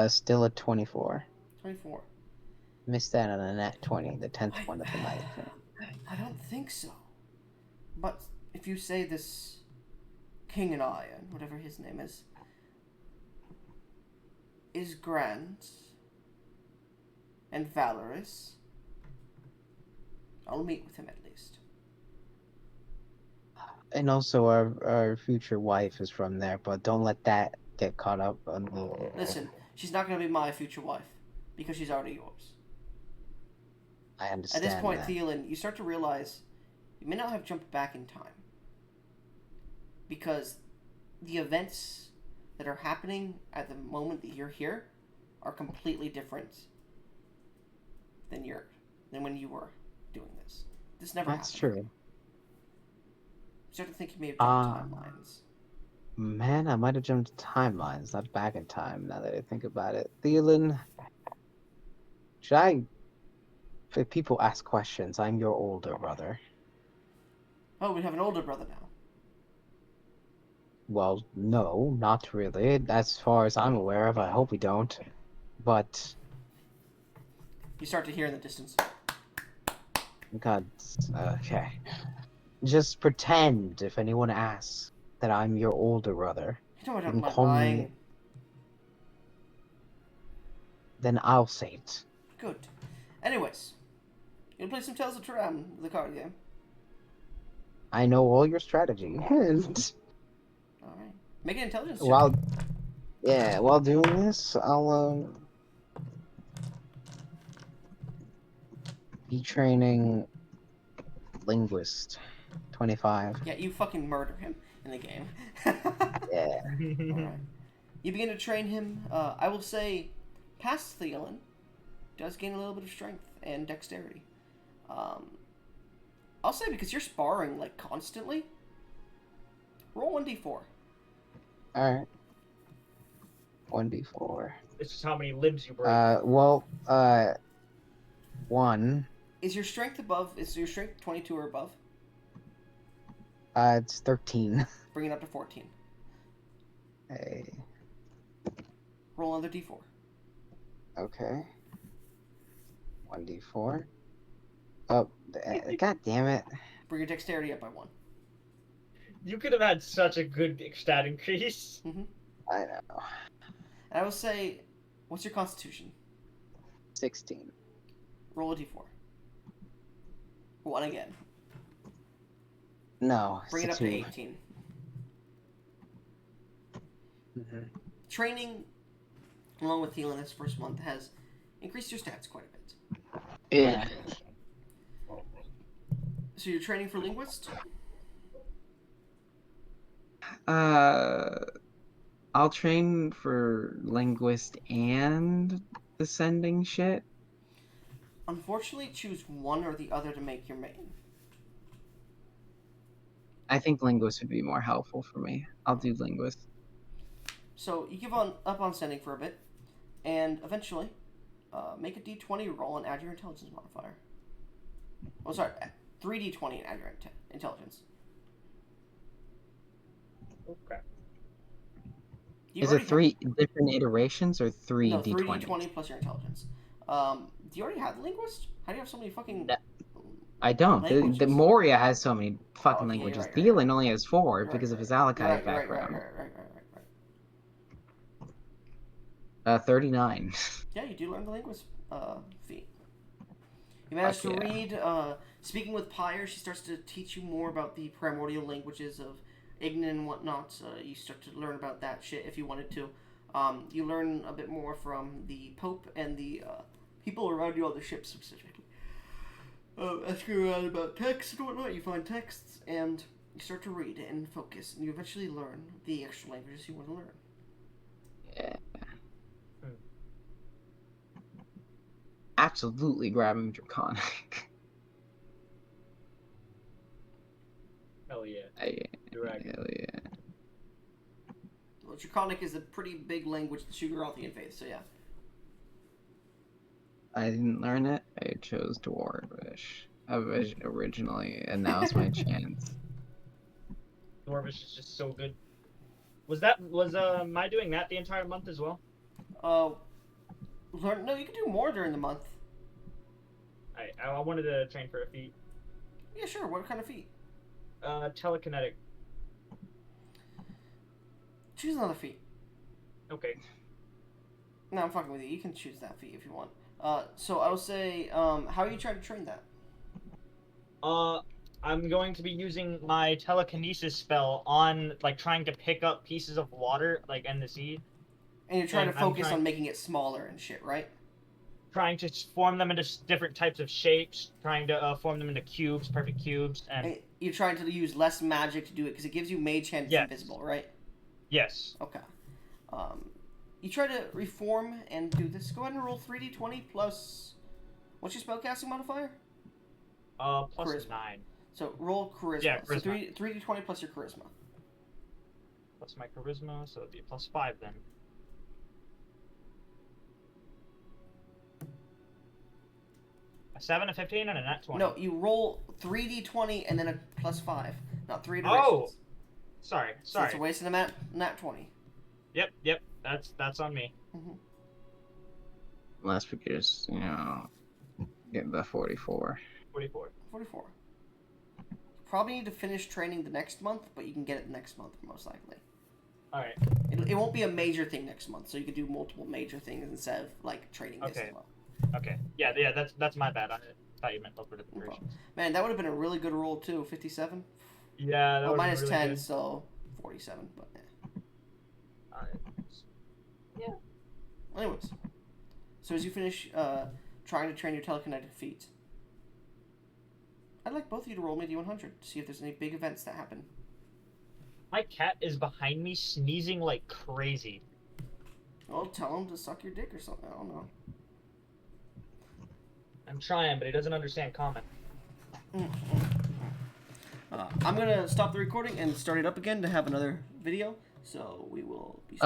Still a 24. 24. Missed that on a nat 20, the 10th one of the night. I don't think so. But if you say this King and Iron, whatever his name is grand and valorous, I'll meet with him at least. And also our future wife is from there, but don't let that get caught up on the... Listen, she's not going to be my future wife, because she's already yours. I understand At this point, that. Thielen, you start to realize you may not have jumped back in time. Because the events that are happening at the moment that you're here are completely different than when you were doing this. This never That's happened. true. You start to think you may have jumped Uh, timelines. Man, I might have jumped timelines, not back in time, now that I think about it. Thielen, should I... If people ask questions, I'm your older brother. Oh, we have an older brother now. Well, no, not really. As far as I'm aware of, I hope we don't. But, You start to hear in the distance. God, okay. Just pretend if anyone asks that I'm your older brother. You know I You don't can mind call lying. me... Then I'll say it. Good. Anyways, you play some Tales of Turam, the card game. I know all your strategy. And Alright. Make an intelligence check. while... Yeah, while doing this, I'll, be training linguist. 25. Yeah, you fucking murder him in the game. Yeah. Alright. You begin to train him. I will say, past Thielen does gain a little bit of strength and dexterity. I'll say because you're sparring like constantly. Roll 1d4. Alright. 1d4. This is how many limbs you break. Well, 1. Is your strength 22 or above? It's 13. Bring it up to 14. Hey. Roll another d4. Okay. 1d4. Oh, god damn it. Bring your dexterity up by 1. You could have had such a good stat increase. I know. And I will say, what's your constitution? 16. Roll a d4. 1 again. No. Bring it up to 18. Mm-hmm. Training, along with Thielen this first month, has increased your stats quite a bit. Yeah. So you're training for linguist? I'll train for linguist and descending shit. Unfortunately, choose one or the other to make your main. I think linguist would be more helpful for me. I'll do linguist. So you give up on sending for a bit, and eventually, make a d20 roll and add your intelligence modifier. Oh, sorry, 3d20 and add your intelligence. Okay. Is it 3 different iterations or 3 No, d20s? 3d20 plus your intelligence. Do you already have the linguist? How do you have so many fucking... No, I don't. The Moria has so many fucking languages. Right, Thielen only has 4 because of his Alakite background. Right. 39. Yeah, you do learn the linguist feat. You manage to read. Speaking with Pyre, she starts to teach you more about the primordial languages of Ignan and whatnot. You start to learn about that shit if you wanted to. You learn a bit more from the Pope and the people around you on the ship specifically. Asking around about texts and whatnot, you find texts and you start to read and focus, and you eventually learn the extra languages you want to learn. Yeah. Absolutely grabbing Draconic. Hell yeah. Hell yeah. Well, Draconic is a pretty big language to Sugarothian faith, so yeah. I didn't learn it. I chose Dwarvish originally, and now's my chance. Dwarvish is just so good. Was my doing that the entire month as well? No, you can do more during the month. I wanted to train for a feat. Yeah, sure. What kind of feat? Telekinetic. Choose another feat. Okay. No, I'm fucking with you. You can choose that feat if you want. So I will say, how are you trying to train that? I'm going to be using my telekinesis spell on, like, trying to pick up pieces of water, like, in the sea. And you're trying to focus on making it smaller and shit, right? Trying to form them into different types of shapes, trying to form them into cubes, perfect cubes, and you're trying to use less magic to do it, because it gives you mage hand invisible, right? Yes. Okay. You try to reform and do this. Go ahead and roll 3d20 plus What's your spellcasting modifier? Plus Charisma. 9. So roll charisma. Yeah, So charisma. 3d20 plus your charisma. Plus my charisma, so it'd be plus 5 then. A 7, a 15, and a nat 20. No, you roll 3d20 and then a plus 5, not 3 iterations. Oh! Sorry. So it's a waste of a nat 20. Yep. That's on me. Last because, get the 44. 44. 44. Probably need to finish training the next month, but you can get it next month, most likely. Alright. It won't be a major thing next month, so you could do multiple major things instead of, like, training this as well. Okay. Yeah, that's my bad. I thought you meant upward iterations. Man, that would have been a really good roll, too. 57? Yeah, that Well, would minus really 10, good. so 47, but Alright. Yeah. Anyways. So as you finish trying to train your telekinetic feat, I'd like both of you to roll me D100 to see if there's any big events that happen. My cat is behind me sneezing like crazy. Well, tell him to suck your dick or something. I don't know. I'm trying, but he doesn't understand comment. I'm going to stop the recording and start it up again to have another video. So we will be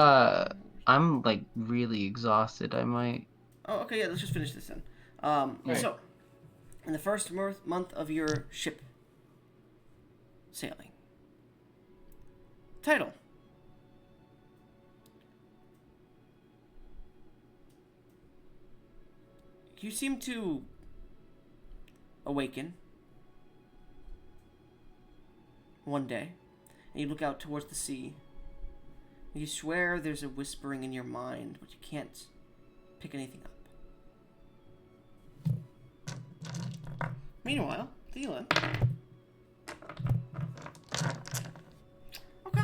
I'm like really exhausted. I might. Oh, okay, yeah, let's just finish this then. Right. So, in the first month of your ship sailing. Title. You seem to awaken one day, and you look out towards the sea. You swear there's a whispering in your mind, but you can't pick anything up. Meanwhile, Thielen. Okay.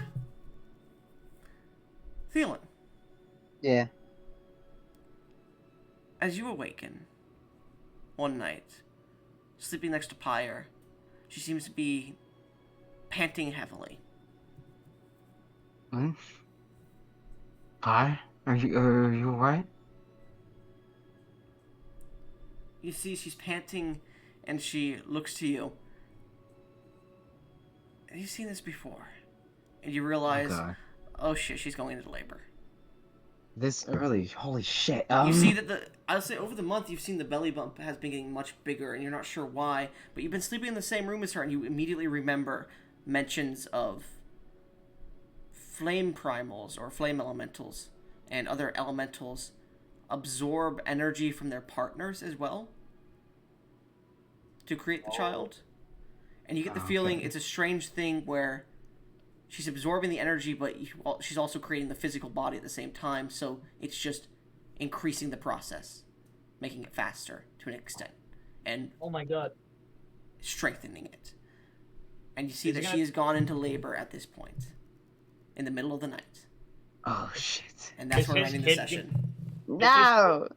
Thielen, Yeah. as you awaken one night, sleeping next to Pyre, she seems to be panting heavily. Hmm? Hi? Are you alright? You see she's panting and she looks to you. Have you seen this before? And you realize, oh shit, she's going into labor. This early? Holy shit. You see that I'll say over the month you've seen the belly bump has been getting much bigger and you're not sure why, but you've been sleeping in the same room as her and you immediately remember mentions of flame primals or flame elementals and other elementals absorb energy from their partners as well to create the child. And you get the feeling it's a strange thing where she's absorbing the energy, but she's also creating the physical body at the same time, so it's just increasing the process, making it faster to an extent, and Oh my god. strengthening it. And you see that she has gone into labor at this point, in the middle of the night. Oh shit. And that's Is where we're his ending the kid- session. No!